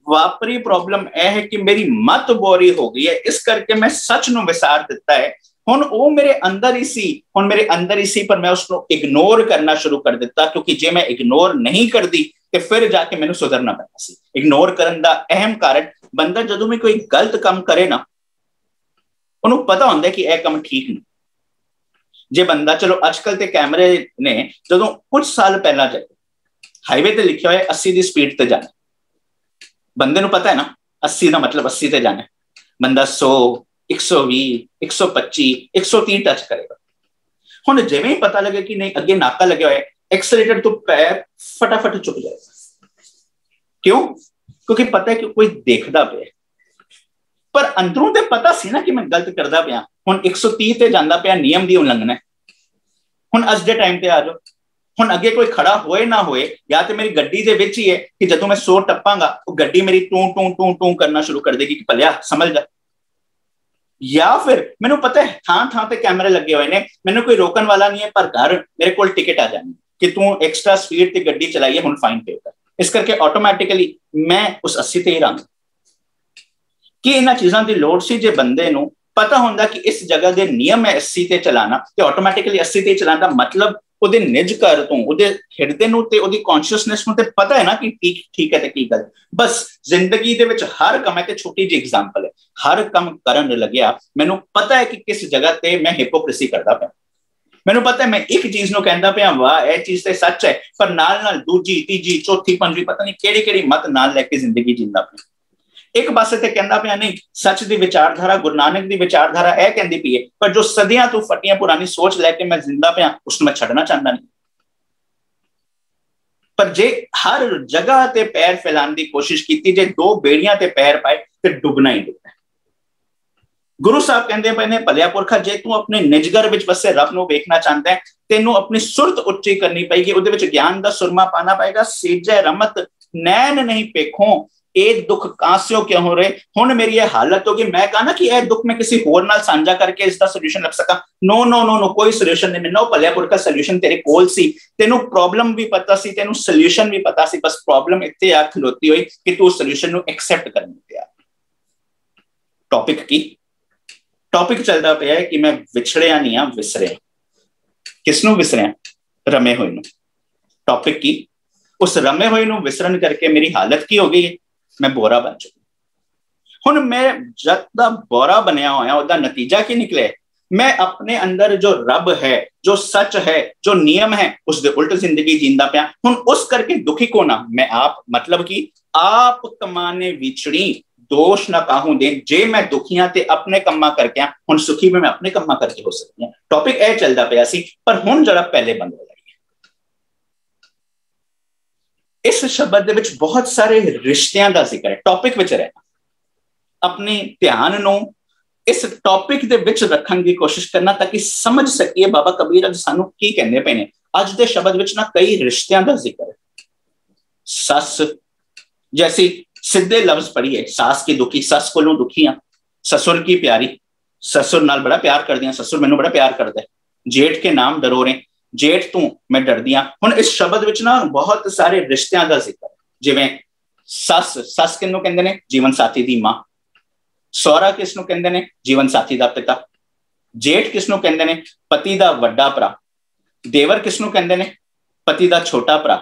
वापरी प्रॉब्लम यह है कि मेरी मत बोरी हो गई है, इस करके मैं सच नूं विसार दिता है। हुण ओ मेरे अंदर ही सी, हुण मेरे अंदर ही सी, पर मैं उसको इग्नोर करना शुरू कर दिता, क्योंकि जे मैं इग्नोर नहीं करदी ते फिर जाके मैनूं सुधरना पैना सी। इग्नोर करन दा अहम कारण, बंदा जदों भी कोई गलत काम करे ना, उन्होंने पता होंदा है कि यह काम ठीक नहीं। जे बंदा, चलो आजकल ते कैमरे ने, जो कुछ साल पहला जाए ਹਾਈਵੇ ਤੇ ਲਿਖਿਆ ਹੋਇਆ 80 ਦੀ ਸਪੀਡ ਤੇ ਜਾਣਾ, ਬੰਦੇ ਨੂੰ ਪਤਾ ਹੈ ਨਾ 80 ਦਾ ਮਤਲਬ 80 ਤੇ ਜਾਣਾ, ਬੰਦਾ 100 120 125 130 ਟੱਚ ਕਰੇਗਾ। ਹੁਣ ਜਿਵੇਂ ਹੀ ਪਤਾ ਲੱਗੇ ਕਿ ਨਹੀਂ ਅੱਗੇ ਨਾਕਾ ਲੱਗਿਆ ਹੋਇਆ, ਐਕਸਲੇਟਰ ਤੋਂ ਪੈਰ ਫਟਾਫਟ ਚੁੱਕ ਜਾਏਗਾ। ਕਿਉਂ? ਕਿਉਂਕਿ ਪਤਾ ਹੈ ਕਿ ਕੋਈ ਦੇਖਦਾ ਪਿਆ, ਪਰ ਅੰਦਰੋਂ ਤੇ ਪਤਾ ਸੀ ਨਾ ਕਿ ਮੈਂ ਗਲਤ ਕਰਦਾ ਪਿਆ। ਹੁਣ 130 ਤੇ ਜਾਂਦਾ ਪਿਆ, ਨਿਯਮ ਦੀ ਉਲੰਘਣਾ। ਹੁਣ ਅੱਜ ਦੇ ਟਾਈਮ ਤੇ ਆ ਜਾਓ, ਹੁਣ ਅੱਗੇ ਕੋਈ ਖੜਾ ਹੋਏ ਨਾ ਹੋਏ, ਜਾਂ ਤੇ ਮੇਰੀ ਗੱਡੀ ਦੇ ਵਿੱਚ ਹੀ ਹੈ ਕਿ ਜਦੋਂ ਮੈਂ 100 ਟੱਪਾਂਗਾ ਉਹ ਗੱਡੀ ਮੇਰੀ ਟੂ ਟੂ ਟੂ ਟੂ ਕਰਨਾ ਸ਼ੁਰੂ ਕਰ ਦੇਗੀ ਕਿ ਭਲਿਆ ਸਮਝ ਜਾ। ਜਾਂ ਫਿਰ ਮੈਨੂੰ ਪਤਾ ਹੈ ਥਾਂ ਥਾਂ ਤੇ ਕੈਮਰੇ ਲੱਗੇ ਹੋਏ ਨੇ, ਮੈਨੂੰ ਕੋਈ ਰੋਕਣ ਵਾਲਾ ਨਹੀਂ ਹੈ, ਪਰ ਘਰ ਮੇਰੇ ਕੋਲ ਟਿਕਟ ਆ ਜਾਣੀ ਕਿ ਤੂੰ ਐਕਸਟਰਾ ਸਪੀਡ ਤੇ ਗੱਡੀ ਚਲਾਈ ਹੈ, ਹੁਣ ਫਾਈਨ ਪੇ ਕਰ। ਇਸ ਕਰਕੇ ਆਟੋਮੈਟਿਕਲੀ ਮੈਂ ਉਸ 80 ਤੇ ਹੀ ਰਹਾਂਗਾ। ਕਿ ਇਹਨਾਂ ਚੀਜ਼ਾਂ ਦੀ ਲੋੜ ਸੀ, ਜੇ ਬੰਦੇ ਨੂੰ ਪਤਾ ਹੁੰਦਾ ਕਿ ਇਸ ਜਗ੍ਹਾ ਦੇ ਨਿਯਮ ਹੈ 80 ਤੇ ਚਲਾਣਾ, ਤੇ ਆਟੋਮੈਟਿਕਲੀ 80 ਤੇ ਚਲਾਉਣ ਦਾ ਮਤਲਬ ਉਹਦੇ ਨਿਜ ਘਰ ਤੋਂ, ਉਹਦੇ ਹਿਰਦੇ ਨੂੰ ਤੇ ਉਹਦੀ ਕੌਨਸ਼ੀਅਸਨੈਸ ਨੂੰ ਤੇ ਪਤਾ ਹੈ ਨਾ ਕਿ ਠੀਕ ਹੈ ਤੇ ਕੀ ਗੱਲ। ਬਸ ਜ਼ਿੰਦਗੀ ਦੇ ਵਿੱਚ ਹਰ ਕੰਮ ਹੈ, ਤੇ ਛੋਟੀ ਜਿਹੀ ਐਗਜ਼ਾਮਪਲ ਹੈ, ਹਰ ਕੰਮ ਕਰਨ ਲੱਗਿਆ ਮੈਨੂੰ ਪਤਾ ਹੈ ਕਿ ਕਿਸ ਜਗ੍ਹਾ ਤੇ ਮੈਂ ਹਿਪੋਕ੍ਰੇਸੀ ਕਰਦਾ ਪਿਆ। ਮੈਨੂੰ ਪਤਾ ਹੈ ਮੈਂ ਇੱਕ ਚੀਜ਼ ਨੂੰ ਕਹਿੰਦਾ ਪਿਆ ਵਾਹ ਇਹ ਚੀਜ਼ ਤੇ ਸੱਚ ਹੈ, ਪਰ ਨਾਲ ਨਾਲ ਦੂਜੀ ਤੀਜੀ ਚੌਥੀ ਪੰਜਵੀਂ ਪਤਾ ਨਹੀਂ ਕਿਹੜੀ ਕਿਹੜੀ ਮਤ ਨਾਲ ਲੈ ਕੇ ਜ਼ਿੰਦਗੀ ਜੀਂਦਾ ਪਿਆ। ਇੱਕ ਪਾਸੇ ਤੇ ਕਹਿੰਦਾ ਪਿਆ ਨਹੀਂ ਸੱਚ ਦੀ ਵਿਚਾਰਧਾਰਾ, ਗੁਰੂ ਨਾਨਕ ਦੀ ਵਿਚਾਰਧਾਰਾ ਇਹ ਕਹਿੰਦੀ ਪਈ ਹੈ, ਪਰ ਜੋ ਸਦੀਆਂ ਤੋਂ ਫਟੀਆਂ ਪੁਰਾਣੀ ਸੋਚ ਲੈ ਕੇ ਮੈਂ ਜ਼ਿੰਦਾ ਪਿਆ ਉਸ ਨੂੰ ਮੈਂ ਛੱਡਣਾ ਚਾਹੁੰਦਾ ਨਹੀਂ। ਪਰ ਜੇ ਹਰ ਜਗ੍ਹਾ ਤੇ ਪੈਰ ਫੈਲਾਉਣ ਦੀ ਕੋਸ਼ਿਸ਼ ਕੀਤੀ, ਜੇ ਦੋ ਬੇੜੀਆਂ ਤੇ ਪੈਰ ਪਾਏ ਤੇ ਡੁੱਬਣਾ ਹੀ ਡੁੱਬਣਾ। ਗੁਰੂ ਸਾਹਿਬ ਕਹਿੰਦੇ ਪਏ ਨੇ ਭਲਿਆ ਪੁਰਖਾ, ਜੇ ਤੂੰ ਆਪਣੇ ਨਿਜਗਰ ਵਿੱਚ ਵਸੇ ਰੱਬ ਨੂੰ ਵੇਖਣਾ ਚਾਹੁੰਦਾ ਹੈ, ਤੈਨੂੰ ਆਪਣੀ ਸੁਰਤ ਉੱਚੀ ਕਰਨੀ ਪਏਗੀ, ਉਹਦੇ ਵਿੱਚ ਗਿਆਨ ਦਾ ਸੁਰਮਾ ਪਾਣਾ ਪਏਗਾ। ਸੇਜੈ ਰਮਤ ਨੈਣ ਨਹੀਂ ਪੇਖੋਂ, ਇਹ ਦੁੱਖ ਕਾਸਿਓ ਕਿਉਂ ਹੋ ਰਹੇ। ਹੁਣ ਮੇਰੀ ਇਹ ਹਾਲਤ ਹੋ ਗਈ, ਮੈਂ ਕਹਾਂ ਨਾ ਕਿ ਇਹ ਦੁੱਖ ਮੈਂ ਕਿਸੇ ਹੋਰ ਨਾਲ ਸਾਂਝਾ ਕਰਕੇ ਇਸ ਦਾ ਸੋਲੂਸ਼ਨ ਲੱਭ ਸਕਾਂ। ਨੋ ਨੋ ਨੋ ਨੋ, ਕੋਈ ਸੋਲੂਸ਼ਨ ਨਹੀਂ ਮਿਲਣਾ। ਭਲਿਆ ਪੁਰਖਾ ਸੋਲੂਸ਼ਨ ਤੇਰੇ ਕੋਲ ਸੀ, ਤੈਨੂੰ ਪ੍ਰੋਬਲਮ ਵੀ ਪਤਾ ਸੀ, ਤੈਨੂੰ ਸੋਲੂਸ਼ਨ ਵੀ ਪਤਾ ਸੀ, ਬਸ ਪ੍ਰੋਬਲਮ ਇੱਥੇ ਆ ਖਲੋਤੀ ਹੋਈ ਕਿ ਤੂੰ ਸੋਲੂਸ਼ਨ ਨੂੰ ਐਕਸੈਪਟ ਕਰਨ ਨੂੰ ਤਿਆਰ। ਟੌਪਿਕ ਕੀ? ਟੌਪਿਕ ਚੱਲਦਾ ਪਿਆ ਹੈ ਕਿ ਮੈਂ ਵਿਛੜਿਆ ਨਹੀਂ ਆ, ਵਿਸਰਿਆ। ਕਿਸ ਨੂੰ ਵਿਸਰਿਆ? ਰਮੇ ਹੋਏ ਨੂੰ। ਟੌਪਿਕ ਕੀ? ਉਸ ਰਮੇ ਹੋਏ ਨੂੰ ਵਿਸਰਨ ਕਰਕੇ ਮੇਰੀ ਹਾਲਤ ਕੀ ਹੋ ਗਈ ਹੈ? ਮੈਂ ਬੋਰਾ ਬਣ ਚੁੱਕਾ। ਹੁਣ ਮੈਂ ਜਦ ਦਾ ਬੋਰਾ ਬਣਿਆ ਹੋਇਆ, ਉਹਦਾ ਨਤੀਜਾ ਕੀ ਨਿਕਲੇ? ਮੈਂ ਆਪਣੇ ਅੰਦਰ ਜੋ ਰੱਬ ਹੈ, ਜੋ ਸੱਚ ਹੈ, ਜੋ ਨਿਯਮ ਹੈ, ਉਸ ਦੇ ਉਲਟ ਜ਼ਿੰਦਗੀ ਜੀਂਦਾ ਪਿਆ। ਹੁਣ ਉਸ ਕਰਕੇ ਦੁਖੀ ਕੋਣਾ ਮੈਂ ਆਪ, ਮਤਲਬ ਕਿ ਆਪ ਕਮਾਨੇ ਵਿਛੜੀ ਦੋਸ਼ ਨਾ ਕਾਹੂ ਦੇ। ਜੇ ਮੈਂ ਦੁਖੀਆਂ ਤੇ ਆਪਣੇ ਕੰਮਾਂ ਕਰਕੇ, ਹੁਣ ਸੁਖੀ ਮੈਂ ਆਪਣੇ ਕੰਮਾਂ ਕਰਕੇ ਹੋ ਸਕਦੀ ਹਾਂ। ਟੌਪਿਕ ਇਹ ਚੱਲਦਾ ਪਿਆ ਸੀ, ਪਰ ਹੁਣ ਜਿਹੜਾ ਪਹਿਲੇ ਬੰਦ ਹੋ ਜਾਈਏ। ਇਸ ਸ਼ਬਦ ਦੇ ਵਿੱਚ ਬਹੁਤ ਸਾਰੇ ਰਿਸ਼ਤਿਆਂ ਦਾ ਜ਼ਿਕਰ ਹੈ। ਟੌਪਿਕ ਵਿੱਚ ਰਹਿਣਾ, ਆਪਣੇ ਧਿਆਨ ਨੂੰ ਇਸ ਟੌਪਿਕ ਦੇ ਵਿੱਚ ਰੱਖਣ ਦੀ ਕੋਸ਼ਿਸ਼ ਕਰਨਾ ਤਾਂ ਕਿ ਸਮਝ ਸਕੀਏ ਬਾਬਾ ਕਬੀਰ ਅੱਜ ਸਾਨੂੰ ਕੀ ਕਹਿੰਦੇ ਪਏ ਨੇ। ਅੱਜ ਦੇ ਸ਼ਬਦ ਵਿੱਚ ਨਾ ਕਈ ਰਿਸ਼ਤਿਆਂ ਦਾ ਜ਼ਿਕਰ ਹੈ। ਸੱਸ ਜੈਸੀ ਸਿੱਧੇ ਲਫ਼ਜ਼ ਪੜੀਏ, ਸਾਸ ਕੀ ਦੁਖੀ, ਸੱਸ ਕੋਲੋਂ ਦੁਖੀ ਆ। ससुर की प्यारी, ससुर नाल बड़ा प्यार कर दिया, ससुर मैनू बड़ा प्यार करता है। जेठ के नाम डरोरे, जेठ तू मैं डरदी हाँ। हुण इस शब्द विच ना बहुत सारे रिश्तियां का जिक्र, जिवें सस, सस किसनूं कहंदे ने? जीवन साथी दी मां। सौरा किसनूं कहंदे ने? जीवन साथी दा पिता। जेठ किसनूं कहंदे ने? पति दा वड्डा भरा। देवर किसनूं कहंदे ने? पति दा छोटा भरा।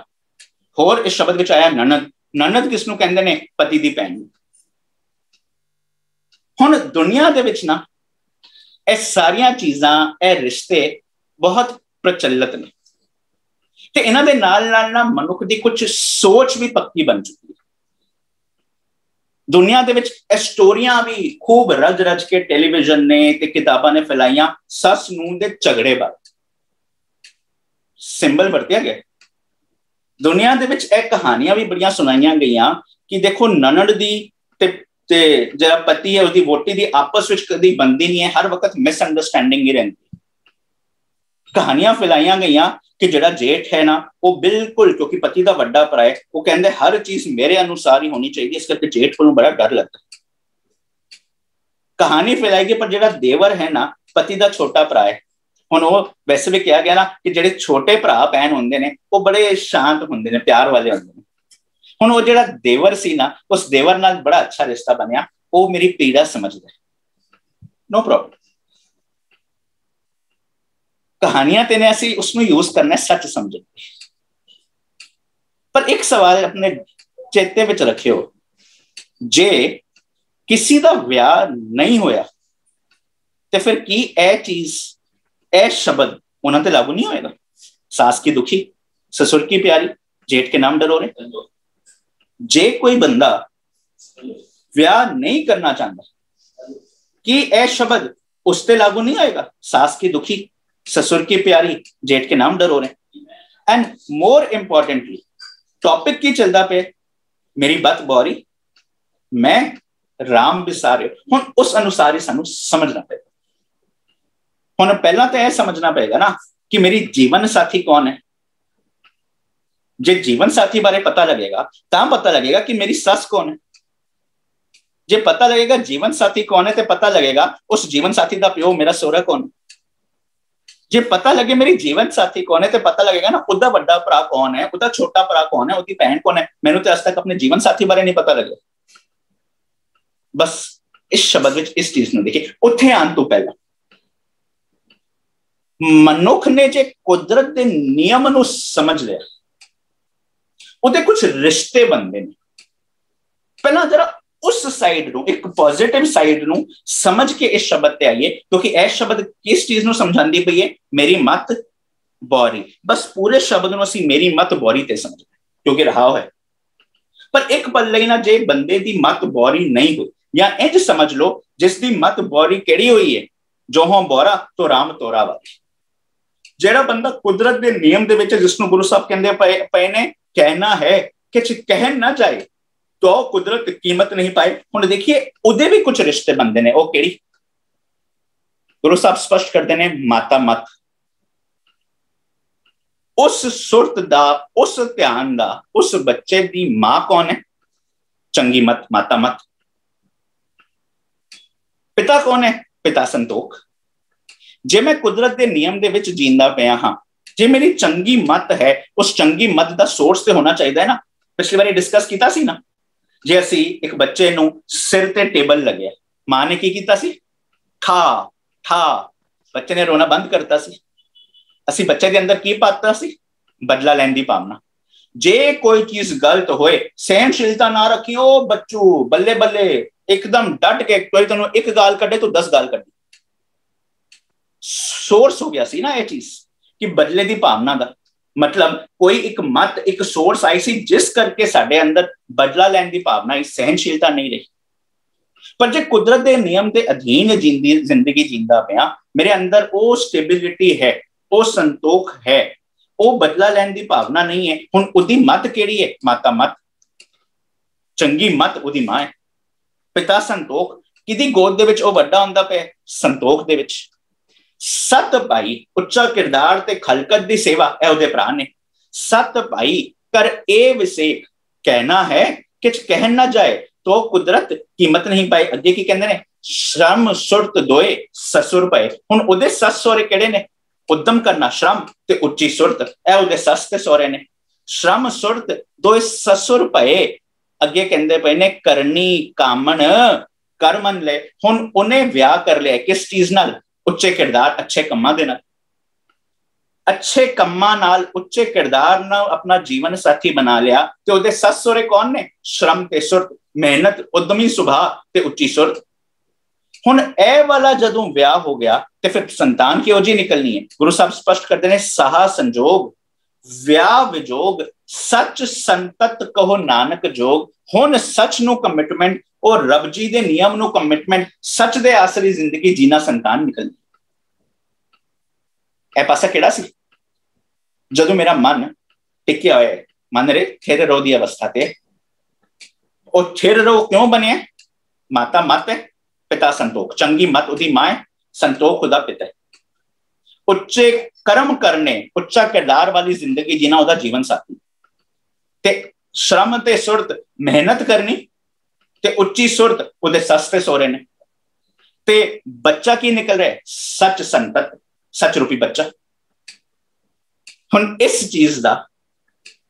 होर इस शब्द विच आया ननद, ननद किसनूं कहंदे ने? पति दी भैन। हुण दुनिया दे विच ना ਇਹ ਸਾਰੀਆਂ ਚੀਜ਼ਾਂ, ਇਹ ਰਿਸ਼ਤੇ ਬਹੁਤ ਪ੍ਰਚਲਿਤ ਨੇ ਤੇ ਇਹਨਾਂ ਦੇ ਨਾਲ ਨਾਲ ਨਾ ਮਨੁੱਖ ਦੀ ਕੁਝ ਸੋਚ ਵੀ ਪੱਕੀ ਬਣ ਚੁੱਕੀ ਹੈ। ਦੁਨੀਆ ਦੇ ਵਿੱਚ ਇਹ ਸਟੋਰੀਆਂ ਵੀ ਖੂਬ ਰਜ ਰਜ ਕੇ ਟੈਲੀਵਿਜ਼ਨ ਨੇ ਤੇ ਕਿਤਾਬਾਂ ਨੇ ਫੈਲਾਈਆਂ। ਸੱਸ ਨੂੰਹ ਦੇ ਝਗੜੇ ਬਾਰੇ ਸਿੰਬਲ ਵਰਤਿਆ ਗਿਆ। ਦੁਨੀਆ ਦੇ ਵਿੱਚ ਇਹ ਕਹਾਣੀਆਂ ਵੀ ਬੜੀਆਂ ਸੁਣਾਈਆਂ ਗਈਆਂ ਕਿ ਦੇਖੋ ਨਨਦ ਦੀ ਤੇ ਜਿਹੜਾ ਪਤੀ ਹੈ ਉਹਦੀ ਵੋਟੀ ਦੀ ਆਪਸ ਵਿੱਚ ਕਦੀ ਬਣਦੀ ਨਹੀਂ ਹੈ, ਹਰ ਵਕਤ ਮਿਸਅੰਡਰਸਟੈਂਡਿੰਗ ਹੀ ਰਹਿੰਦੀ। ਕਹਾਣੀਆਂ ਫੈਲਾਈਆਂ ਗਈਆਂ ਕਿ ਜਿਹੜਾ ਜੇਠ ਹੈ ਨਾ ਉਹ ਬਿਲਕੁਲ, ਕਿਉਂਕਿ ਪਤੀ ਦਾ ਵੱਡਾ ਭਰਾ ਹੈ, ਉਹ ਕਹਿੰਦੇ ਹਰ ਚੀਜ਼ ਮੇਰੇ ਅਨੁਸਾਰ ਹੀ ਹੋਣੀ ਚਾਹੀਦੀ, ਇਸ ਕਰਕੇ ਜੇਠ ਕੋਲੋਂ ਬੜਾ ਡਰ ਲੱਗਦਾ। ਕਹਾਣੀ ਫੈਲਾਈ ਗਈ, ਪਰ ਜਿਹੜਾ ਦੇਵਰ ਹੈ ਨਾ ਪਤੀ ਦਾ ਛੋਟਾ ਭਰਾ ਹੈ। ਹੁਣ ਉਹ ਵੈਸੇ ਵੀ ਕਿਹਾ ਗਿਆ ਨਾ ਕਿ ਜਿਹੜੇ ਛੋਟੇ ਭਰਾ ਭੈਣ ਹੁੰਦੇ ਨੇ ਉਹ ਬੜੇ ਸ਼ਾਂਤ ਹੁੰਦੇ ਨੇ, ਪਿਆਰ ਵਾਲੇ ਹੁੰਦੇ ਨੇ। ਹੁਣ ਉਹ ਜਿਹੜਾ ਦੇਵਰ ਸੀ ਨਾ, ਉਸ ਦੇਵਰ ਨਾਲ ਬੜਾ ਅੱਛਾ ਰਿਸ਼ਤਾ ਬਣਿਆ। ਉਹ ਮੇਰੀ ਪੀੜਾ ਸਮਝਦਾ, ਨੋ ਪ੍ਰੋਬਲਮ। ਕਹਾਣੀਆਂ ਤੇ ਨੇ ਅਸੀਂ ਉਸਨੂੰ ਯੂਜ਼ ਕਰਨਾ ਸੱਚ ਸਮਝਣ। ਪਰ ਇੱਕ ਸਵਾਲ ਆਪਣੇ ਚੇਤੇ ਵਿੱਚ ਰੱਖਿਓ, ਜੇ ਕਿਸੇ ਦਾ ਵਿਆਹ ਨਹੀਂ ਹੋਇਆ ਤੇ ਫਿਰ ਕੀ ਇਹ ਚੀਜ਼, ਇਹ ਸ਼ਬਦ ਉਹਨਾਂ ਤੇ ਲਾਗੂ ਨਹੀਂ ਹੋਏਗਾ? ਸਾਸ ਕੀ ਦੁਖੀ, ससुर की प्यारी, जेठ के नाम डरो रे। जे कोई बंदा विआह नहीं करना चाहता कि यह शब्द उस ते लागू नहीं आएगा, सास की दुखी ससुर की प्यारी जेठ के नाम डरो रे। एंड मोर इंपॉर्टेंटली टॉपिक की चलता पे मेरी बत बौरी मैं राम बिसारे। हुण उस अनुसार ही सानू समझना पेगा। हुण पहला तो यह समझना पेगा ना कि मेरी जीवन साथी कौन है। जे जीवन साथी बारे पता लगेगा ता पता लगेगा कि मेरी सस कौन है। जे पता लगेगा जीवन साथी कौन है तो पता लगेगा उस जीवन साथी का प्यो मेरा सोहरा कौन है। जे पता लगे मेरी जीवन साथी कौन है तो पता लगेगा ना उदा बड़ा भरा कौन है, उदा छोटा भरा कौन है, उसकी बहन कौन है। मैनू तो आज तक अपने जीवन साथी बारे नहीं पता लगे। बस इस शब्द विच इस चीज नूं देखिए। उत्थे आने तो पहला मनुख ने जे कुदरत के नियम नूं समझ लिया, उहदे कुछ रिश्ते बनते हैं। पहला जरा उस साइड नूं, एक पॉजिटिव साइड नूं समझ के इस शब्द ते आइए, क्योंकि यह शब्द किस चीज नूं समझांदी पई है, मेरी मत बौरी। बस पूरे शब्द नूं असीं मेरी मत बौरी ते समझना, क्योंकि रहा है। पर एक पल लई ना जे बंदे दी मत बौरी नहीं हुई, या इंज समझ लो जिसकी मत बौरी केड़ी हुई है, जो हो बौरा तो राम तोरा वाली। जेड़ा बंदा कुदरत के नियम दे विच जिसनूं गुरु साहब कहंदे पए ने कहना है कि कह ना जाए तो कुदरत कीमत नहीं पाए। हुण देखिए उहदे भी कुछ रिश्ते बनते हैं। वो केड़ी? गुरु साहब स्पष्ट करते हैं, माता मत। उस सुरत दा, उस ध्यान दा, उस बच्चे दी मां कौन है? चंगी मत, माता मत। पिता कौन है? पिता संतोख। जे मैं कुदरत के नियम दे विच जींदा पिया हां, जे मेरी चंगी मत है, उस चंगी मत दा सोर्स ते होना चाहिए ना। पिछली बारी डिस्कस कीता सी ना, जे असी एक बच्चे नूं सिर ते टेबल लगे, मां ने की कीता सी? ठा ठा, बच्चे ने रोना बंद करता सी। असी बच्चे के अंदर की पाता सी? बदला लैण दी भावना। जे कोई चीज गलत होए, सहनशीलता ना रखियो बच्चू, बल्ले बल्ले एकदम डट के कोई तेनों एक गाल कड्डे तो 10 गाल कड्डी। सोर्स हो गया सी ना यह चीज कि बदले की भावना का मतलब कोई एक मत, एक सोर्स आई सी जिस करके साडे अंदर बदला लैण की भावना आई, सहनशीलता नहीं रही। पर जे कुदरत के नियम के अधीन जिंदगी जींदा पिया, मेरे अंदर वो स्टेबिलिटी है, वो संतोख है, वो बदला लैण की भावना नहीं है। हुण उहदी मत केड़ी है? माता मत। चंगी मत उहदी मां है। पिता संतोख, किदी गोद दे विच वो वड्डा हुंदा पिया? संतोख दे विच। सत भाई, उच्चा किरदार ते खलकत दी सेवा है उहदे भरा ने। सत भाई कर ए विसेक, कहना है कि कह ना जाए तो कुदरत कीमत नहीं पाए। अगे की कहंदे ने, श्रम सुरत दोए ससुर पए। हुण उहदे सस सहुरे किहड़े ने? उद्यम करना श्रम ते उच्ची सुरत, ए उहदे सस ते सहुरे ने। श्रम सुरत दोए ससुर पए। अगे कहंदे पए ने, करनी कामन कर मन ले। हुण उन्हें विआह कर लिया किस चीज नाल? उच्चे किरदार, अच्छे कम्मां दे नाल। अच्छे कम्मां नाल, उच्चे किरदार नाल अपना जीवन साथी बना लिया। ते उहदे सस सहुरे कौन ने? श्रम ते सुरत, मेहनत, उद्यमी सुभाव ते उच्ची सुरत। हुण ए वाला जदों विआह हो गया ते फिर संतान किहो जी निकलनी है? गुरु साहब स्पष्ट करते हैं, सहा संजोग विआह विजोग सच संतत कहो नानक जोग। हुण सच नूं कमिटमेंट और रब जी दे नियम नूं कमिटमेंट, सच दे आसरी जिंदगी जीना संतान निकलनी। ए पासा केड़ा सी? जदों मेरा मन टिकिया होया, मन रे थिर रो दी अवस्था ते। और थिर रो क्यों बने? माता मत है, पिता संतोख। चंगी मत उहदी मां है, संतोख उहदा पिता है। उच्चे कर्म करने, उच्चा किरदार वाली जिंदगी जीना उहदा जीवन साथी। ते श्रम ते सुरत, मेहनत करनी ते उच्ची सुरत उहदे सस ते सहुरे ने। ते बच्चा की निकल रहा है? सच संतत, सच रूपी बच्चा। हुण इस चीज दा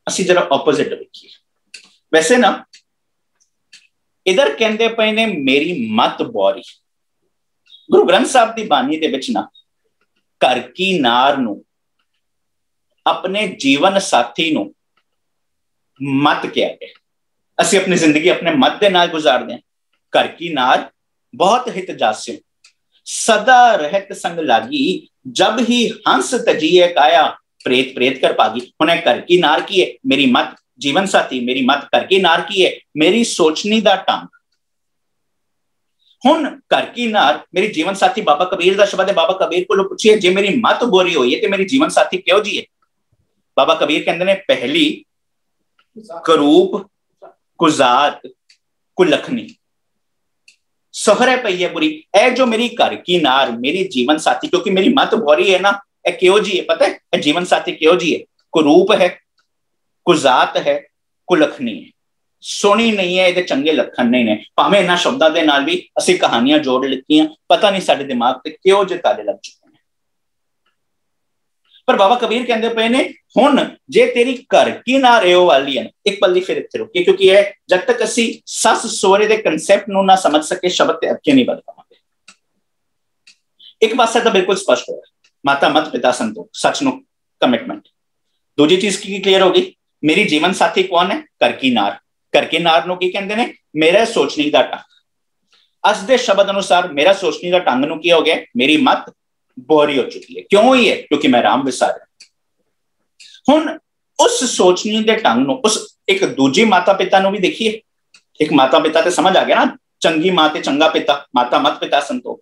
असीं जरा ऑपोजिट देखिए। वैसे ना इधर कहंदे पए ने, मेरी मत बौरी। गुरु ग्रंथ साहब की बानी दे विच ना घर की नार नूं अपने जीवन साथी नूं मत कहा गया। असी अपनी जिंदगी अपने मत दे नाल गुजारदे हैं। घर की नार बहुत हित जास्यो, सदा रहत संग लागी, जब ही हंस तजिए काया, प्रेत प्रेत कर पागी। हुण घर की नार की है, मेरी मत जीवन साथी, मेरी मत घर की नार की है, मेरी सोचनी दा ढंग। हुण घर की नार मेरी जीवन साथी, बाबा कबीर दा शब्द है। बाबा कबीर को पूछिए जे मेरी मत बोरी होई है ते मेरी जीवन साथी क्यों जी है? बाबा कबीर कहते ने पहली करूप कुजात कुलखनी सहरे पई है बुरी। ए जो मेरी घर की नार मेरी जीवन साथी, क्योंकि मेरी मत बोरी है ना, ए क्यों जी है पता है? ए जीवन साथी क्यों जी है? कुरूप है, कुजात है, कुलखनी है, सोहनी नहीं है, ये चंगे लखन नहीं ने। भावें इन्हां शब्दां दे नाल भी असीं कहानियां जोड़ लित्तियां, पता नहीं साडे दिमाग ते क्यों जे ताले लग चुके हैं। पर बाबा कबीर कहंदे पे ने हुण जे तेरी घर की नार एहो वाली है, एक पल दी फिर इत्थे रुकिए, क्योंकि यह जब तक असीं सस सोहरे दे कंसैप्ट नूं ना समझ सके शब्द ते अगे नहीं बढ़ पावांगे। एक पासा तो बिल्कुल स्पष्ट होया, माता मत पिता संतोख, सच नूं कमिटमेंट। दूजी चीज की क्लियर होगी, मेरी जीवन साथी कौन है? घर की नार। घर की नार नूं की कहंदे ने? मेरा सोचनी दा ढंग। अज दे शब्द अनुसार मेरा सोचनी दा ढंग नूं की हो गया? मेरी मत बोरी हो चुकी है। क्यों ही है? क्योंकि मैं राम विसारिया। हुण उस सोचनी दे ढंग नूं, उस एक दूजी माता पिता नूं भी देखिए। एक माता पिता ते समझ आ गया ना, चंगी मां ते चंगा पिता, माता मत पिता संतोख।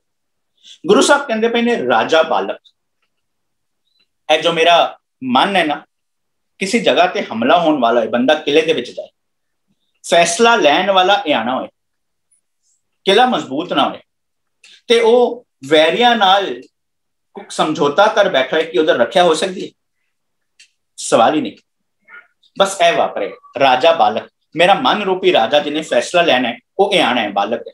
गुरु साहब कहंदे पे ने राजा बालक, है जो मेरा मन है ना, किसी जगह ते हमला होने वाला है, बंदा किले दे विच जाए, फैसला लैण वाला आना होए, किला मजबूत ना होए ते ओ वैरियां नाल समझौता कर बैठा है कि उधर रखिया हो सकती है? सवाल ही नहीं। बस ए वापरे राजा बालक, मेरा मन रूपी राजा जिन्हें फैसला लेना है वो आना है, बालक है।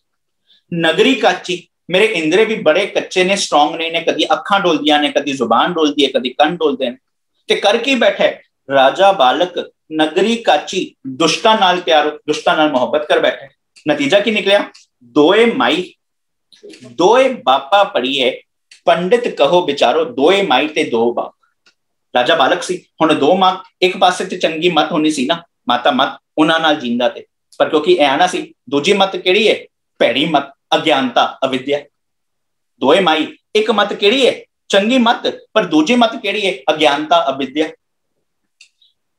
नगरी काची, मेरे इंद्रे भी बड़े कच्चे ने, स्ट्रॉन्ग नहीं ने, कदी अखां डोलदियां ने, कदी जुबान डोलदी है, कदी कंन डोलदे ने, ते कर की बैठे राजा बालक नगरी काची, दुष्टा नाल प्यार, दुष्टा नाल मोहब्बत कर बैठे। नतीजा की निकलिया? दोए माई दोए बापा पड़ी है, पंडित कहो बिचारो, दोए माई ते दो बाप। राजा बालक सी, हुण दो मां, एक पासे ते चंगी मत होनी सी ना, माता मत उन्हां नाल जींदा ते, पर क्योंकि आना सी, दूजी मत केड़ी है? भैड़ी मत, अज्ञानता, अविद्या। दोए माई, एक मत केड़ी है? चंगी मत, पर दूजी मत केड़ी है? अज्ञानता, अविद्या।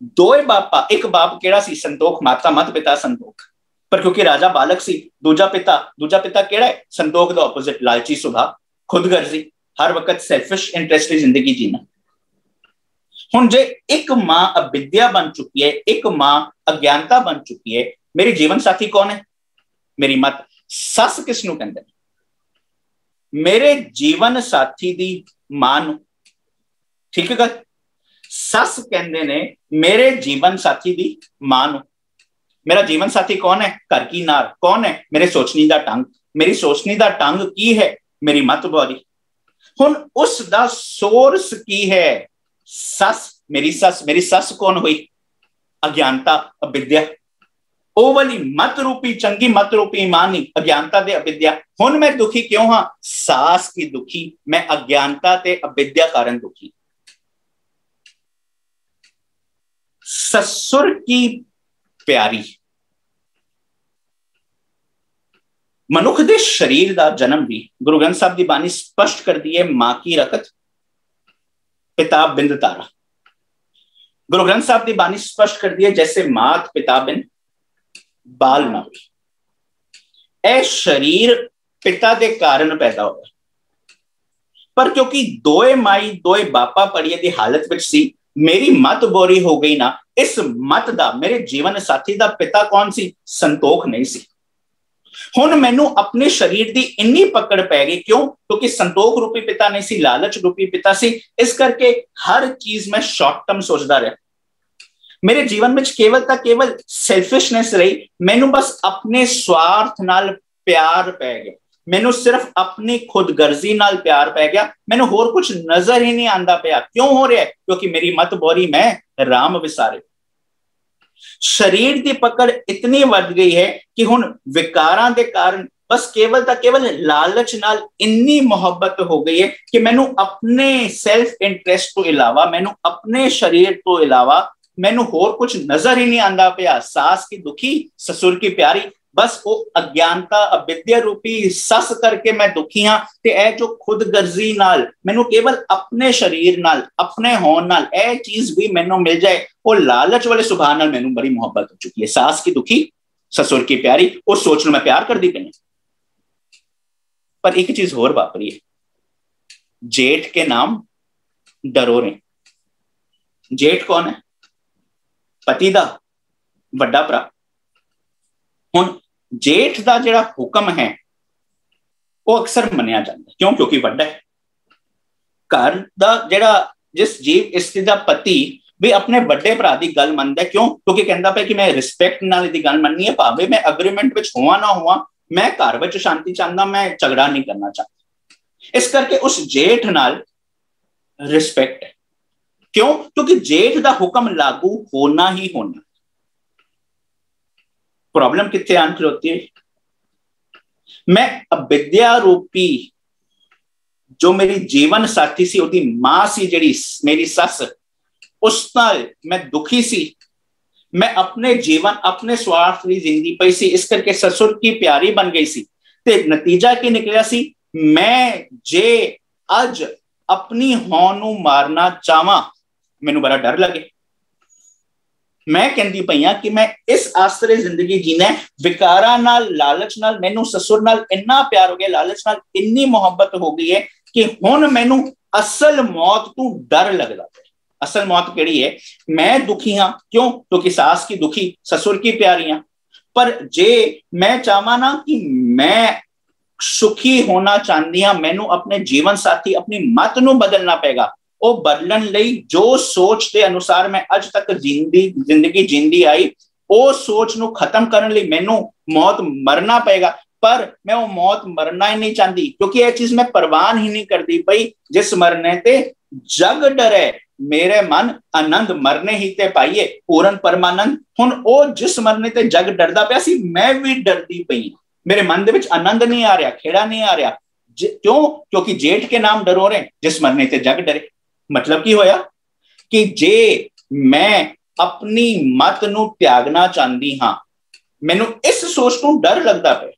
दोए बापा, एक बाप केड़ा सी? संतोख, माता मत पिता संतोख। पर क्योंकि राजा बालक सी, दूजा पिता केड़ा है? संतोख दा ऑपोजिट, लालची स्वभाव, खुदगर्जी, हर वक्त सेल्फिश इंटरेस्ट की जिंदगी जीना। हुण जे एक मां अविद्या बन चुकी है, एक मां अज्ञानता बन चुकी है, मेरी जीवन साथी कौन है? मेरी मत। सस किस नूं कहंदे? मेरे जीवन साथी दी मां नूं। ठीक है, सस कहंदे ने मेरे जीवन साथी दी मां नूं। मेरा जीवन साथी कौन है? घर की नार। कौन है? मेरे सोचनी दा ढंग। मेरी सोचनी दा ढंग की है? मेरी मत बोरी। हुण उस दा सोर्स की है? सस, मेरी सस। मेरी सस कौन हुई? अज्ञानता, अविद्या। ओ वाली मत रूपी, चंगी मत रूपी मां नहीं, अज्ञानता दे अविद्या। हुण मैं दुखी क्यों हां? सास की दुखी, मैं अज्ञानता ते अविद्या कारण दुखी। ससुर की प्यारी, मनुख दे शरीर दा जन्म भी गुरु ग्रंथ साहब दी बानी स्पष्ट कर दी है, मां की रखत पिता बिंद तारा। गुरु ग्रंथ साहब की बानी स्पष्ट कर दी है, जैसे मात पिता बिन बाल ना हुई। ए शरीर पिता के कारण पैदा होया, पर क्योंकि दोए माई दोए बापा पड़िए की हालत विच सी, मेरी मत बोरी हो गई ना। इस मत दा मेरे जीवन साथी दा पिता कौन सी? संतोख नहीं सी। हुण मैनू अपने शरीर की इन्नी पकड़ पै गई, क्यों? क्योंकि संतोख रूपी पिता नहीं सी, लालच रूपी पिता सी। इस करके हर चीज में शॉर्ट टर्म सोचता रहा। मेरे जीवन में केवल सेल्फिशनेस रही। मैनू बस अपने स्वार्थ नाल प्यार पै गया, मैनू सिर्फ अपनी खुदगर्जी नाल प्यार पै गया। मैनू होर कुछ नजर ही नहीं आंदा पिया। क्यों हो रहा है? क्योंकि मेरी मत बोरी, मैं राम विसारे। शरीर की पकड़ इतनी बढ़ गई है कि हुण विकारां दे कारण बस केवल लालच नाल इन्नी मोहब्बत हो गई है कि मैनू अपने सेल्फ इंटरेस्ट तो इलावा, मैनू अपने शरीर तो इलावा मैनू होर कुछ नजर ही नहीं आंदा पिया। सास की दुखी, ससुर की प्यारी। बस वो अज्ञानता अविद्या रूपी सस करके मैं दुखी हाँ ते ए जो खुद गर्जी नाल मैनू केवल अपने शरीर नाल अपने होन नाल ए चीज भी मैनू मिल जाए, वो लालच वाले सुभाव नाल मैनू बड़ी मोहब्बत हो चुकी है। सास की दुखी ससुर की प्यारी, उस सोच नूं मैं प्यार करदी पई। पर एक चीज होर वापरी है, जेठ के नाम डरोरे। जेठ कौन है? पति दा वड्डा भरा। हुण जेठ दा जिहड़ा हुक्म है वो अक्सर मन्निया जाता है, क्यों? क्योंकि वड्डा है। घर दा जिहड़ा जिस जीव इस्त्री दा पति भी अपने बड़े भरा की गल मनदा है, क्यों? क्योंकि कहंदा पे कि मैं रिस्पैक्ट नाल इहदी गल मननी है, भावें मैं अग्रीमेंट विच होवां ना होवां, मैं घर विच शांति चाहता, मैं झगड़ा नहीं करना चाहता। इस करके उस जेठ नाल रिस्पैक्ट है। क्यों? क्योंकि जेठ दा हुक्म लागू होना ही होना। प्रॉब्लम कित्थे आन खलोती है? मैं अविद्या रूपी जो मेरी जीवन साथी सी, उसकी मां सी, जिहड़ी मेरी सस, उस नाल मैं दुखी सी। मैं अपने जीवन अपने स्वार्थ की जिंदगी पई सी, इस करके ससुर की प्यारी बन गई सी। ते नतीजा की निकलिया सी, मैं जे अज अपनी हों नूं मारना चाहवां, मैनू बड़ा डर लगे। मैं कहती पई हां कि मैं इस आसरे जिंदगी जीना है, विकारा नाल लालच नाल मैनू ससुर नाल इन्ना प्यार हो गया, लालच नाल इन्नी मोहब्बत हो गई है कि हुण मैनू असल मौत तू डर लगदा है। असल मौत केड़ी है? मैं दुखी हाँ, क्यों? क्योंकि सास की दुखी ससुर की प्यारी हाँ। पर जे मैं चाहवा ना कि मैं सुखी होना चाहती हाँ, मैनू अपने जीवन साथी अपनी मत नू बदलना पेगा। वो बदलन लई जो सोच के अनुसार मैं अज तक जिंदगी जींदी आई, वो सोच नू खत्म करने लई मैनू मौत मरना पेगा। पर मैं वो मौत मरना ही नहीं चाहती, क्योंकि यह चीज मैं परवान ही नहीं करती पई। जिस मरने ते जग डरे, मेरे मन आनंद मरने ही ते पाइए पूर्ण परमानंद। हुण ओ जिस मरने ते जग डरदा पिया सी, मैं भी डरदी पई। मेरे मन दे विच आनंद नहीं आ रहा, खेड़ा नहीं आ रहा। क्यों? क्योंकि जेठ के नाम डरो रहे, जिस मरने ते जग डरे। मतलब की होया कि जे मैं अपनी मत नू त्यागना चाहती हाँ, मैनू इस सोच नू डर लगदा पे,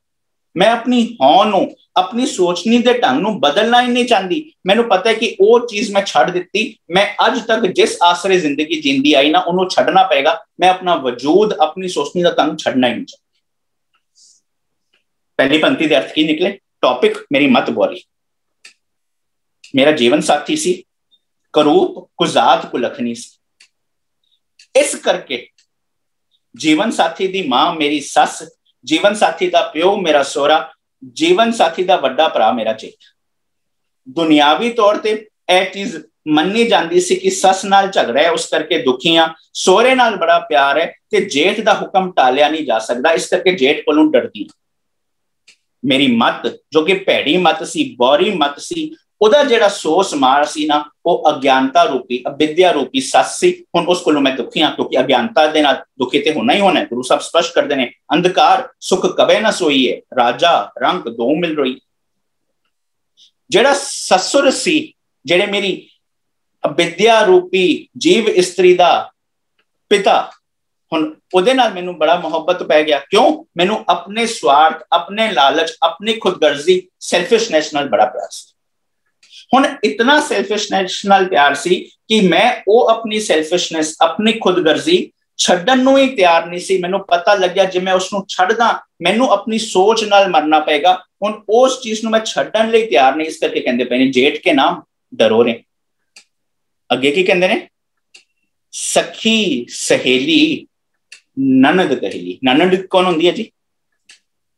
मैं अपनी हों नू अपनी सोचनी दे ढंग नू बदलना ही नहीं चाहती। मैनू पता है कि वो चीज मैं छड़ दी, मैं अज तक जिस आसरे जिंदगी जींदी आई ना, उन्होंने छड़ना पेगा। मैं अपना वजूद अपनी सोचनी का ढंग छड़ना ही नहीं चाहती। पहली पंक्ति के अर्थ की निकले? टॉपिक मेरी मत बोली। मेरा जीवन साथी सी, करूप कुजात कुलखनी सी। इस करके जीवन साथी दी मां मेरी सस, जीवन साथी का प्यो मेरा सोहरा, जीवन साथी का वड्डा भरा मेरा जेठ। दुनियावी तौर ते यह चीज मन्नी जाती सी कि सस नाल झगड़ा है, उस करके दुखी हाँ, सोहरे नाल बड़ा प्यार है, ते जेठ का हुक्म टालिया नहीं जा सकता, इस करके जेठ कोलों डरदी। मेरी मत जो कि भैड़ी मत सी, बौरी मत सी, उहदा जिहड़ा सोस मार सी ना, वो अज्ञानता रूपी अविद्या रूपी सस सी। हुण उस कोलों मैं दुखी हाँ, क्योंकि अज्ञानता दे नाल दुखी ते होना ही होना है। गुरु साहब स्पष्ट करते हैं, अंधकार सुख कबे ना सोई है, राजा रंग दो मिल रही। जिहड़ा ससुर सी, जिहड़े मेरी अविद्या रूपी जीव इस्त्री दा पिता, हुण उहदे नाल मैनू बड़ा मोहब्बत पै गया। क्यों? मैनू अपने स्वार्थ, अपने लालच, अपनी खुदगर्जी, सेल्फिशनेस नाल बड़ा प्यार सी। हुण इतना सेल्फिशनेस नाल प्यार सी कि मैं वो अपनी सेल्फिशनेस, अपनी खुदगर्जी छड्डन नूं ही तैयार नहीं सी। मैनू पता लग्या जे मैं उसनूं छड्डदा, मैनू अपनी सोच नाल मरना पेगा। हुण उस चीज नूं मैं छड्डन लई तैयार नहीं, इस करके कहंदे पए ने जेठ के नाम डरो रहे। अगे की कहंदे ने? सखी सहेली ननद कहेली। ननद कौन होंदी है जी?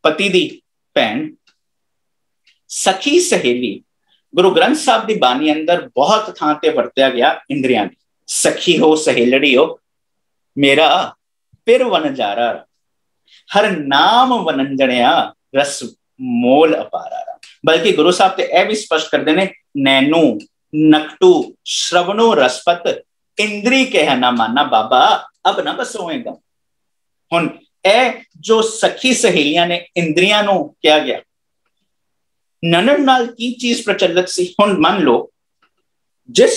पति दी भैन। सखी सहेली गुरु ग्रंथ साहब की बानी अंदर बहुत थां ते वरत्या गया इंद्रियां की। सखी हो, सहेलड़ी हो, मेरा पिर वनजारा, हर नाम वनंजणिया, रस मोल अपारा। बल्कि गुरु साहब ते यह भी स्पष्ट करते हैं, नैनू नकटू श्रवणो रसपत, इंद्री कह ना माना बाबा, अब ना बस होएगा। हुण ए जो सखी सहेलियां ने इंद्रियां नू क्या गया, ननद नाल की चीज प्रचलित सी। हुण मान लो जिस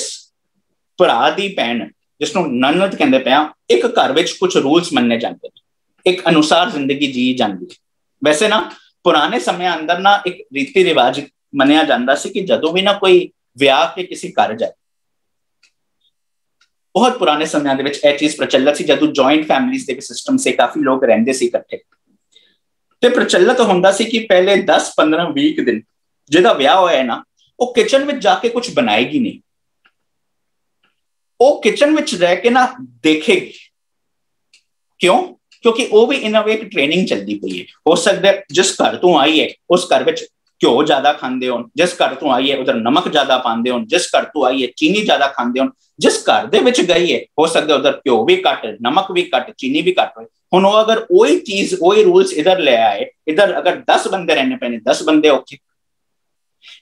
भरा दी भैन, जिसनों ननद कहंदे पे, एक घर विच कुछ रूल्स मन्ने जाते हैं, एक अनुसार जिंदगी जी जाती है। ਵੈਸੇ ਨਾ ਪੁਰਾਣੇ ਸਮਿਆਂ ਅੰਦਰ ਨਾ ਇੱਕ ਰੀਤੀ ਰਿਵਾਜ ਮੰਨਿਆ ਜਾਂਦਾ ਸੀ ਕਿ ਜਦੋਂ ਵੀ ਨਾ ਕੋਈ ਵਿਆਹ ਕੇ ਕਿਸੇ ਘਰ ਜਾਏ, ਬਹੁਤ ਪੁਰਾਣੇ ਸਮਿਆਂ ਦੇ ਵਿੱਚ ਇਹ ਚੀਜ਼ ਪ੍ਰਚਲਿਤ ਸੀ, ਜਦੋਂ ਜੁਆਇੰਟ ਫੈਮਿਲੀਜ਼ ਦੇ ਸਿਸਟਮ ਸੇ ਕਾਫੀ ਲੋਕ ਰਹਿੰਦੇ ਸੀ ਇਕੱਠੇ, ਤੇ ਪ੍ਰਚਲਿਤ ਹੁੰਦਾ ਸੀ ਕਿ ਪਹਿਲੇ 10 15 20 ਦਿਨ ਜਿਹਦਾ ਵਿਆਹ ਹੋਇਆ ਹੈ ਨਾ, ਉਹ ਕਿਚਨ ਵਿੱਚ ਜਾ ਕੇ ਕੁਝ ਬਣਾਏਗੀ ਨਹੀਂ, ਉਹ ਕਿਚਨ ਵਿੱਚ ਰਹਿ ਕੇ ਨਾ ਦੇਖੇਗੀ। ਕਿਉਂ? ਕਿਉਂਕਿ ਉਹ ਵੀ ਇਹਨਾਂ ਵਿੱਚ ਟ੍ਰੇਨਿੰਗ ਚੱਲਦੀ ਪਈ ਹੈ। ਹੋ ਸਕਦਾ ਜਿਸ ਘਰ ਤੋਂ ਆਈ ਹੈ ਉਸ ਘਰ ਵਿੱਚ ਘਿਓ ਜ਼ਿਆਦਾ ਖਾਂਦੇ ਹੋਣ, ਜਿਸ ਘਰ ਤੋਂ ਆਈ ਹੈ ਉਧਰ ਨਮਕ ਜ਼ਿਆਦਾ ਪਾਉਂਦੇ ਹੋਣ, ਜਿਸ ਘਰ ਤੋਂ ਆਈ ਹੈ ਚੀਨੀ ਜ਼ਿਆਦਾ ਖਾਂਦੇ ਹੋਣ, ਜਿਸ ਘਰ ਦੇ ਵਿੱਚ ਗਈ ਹੈ ਹੋ ਸਕਦਾ ਉਧਰ ਘਿਓ ਵੀ ਘੱਟ, ਨਮਕ ਵੀ ਘੱਟ, ਚੀਨੀ ਵੀ ਘੱਟ ਹੋਏ। ਹੁਣ ਉਹ ਅਗਰ ਉਹੀ ਚੀਜ਼ ਉਹੀ ਰੂਲਸ ਇਧਰ ਲੈ ਆਏ, ਇਧਰ ਅਗਰ 10 ਬੰਦੇ ਰਹਿਣੇ ਪੈਣੇ, 10 ਬੰਦੇ ਔਖੇ।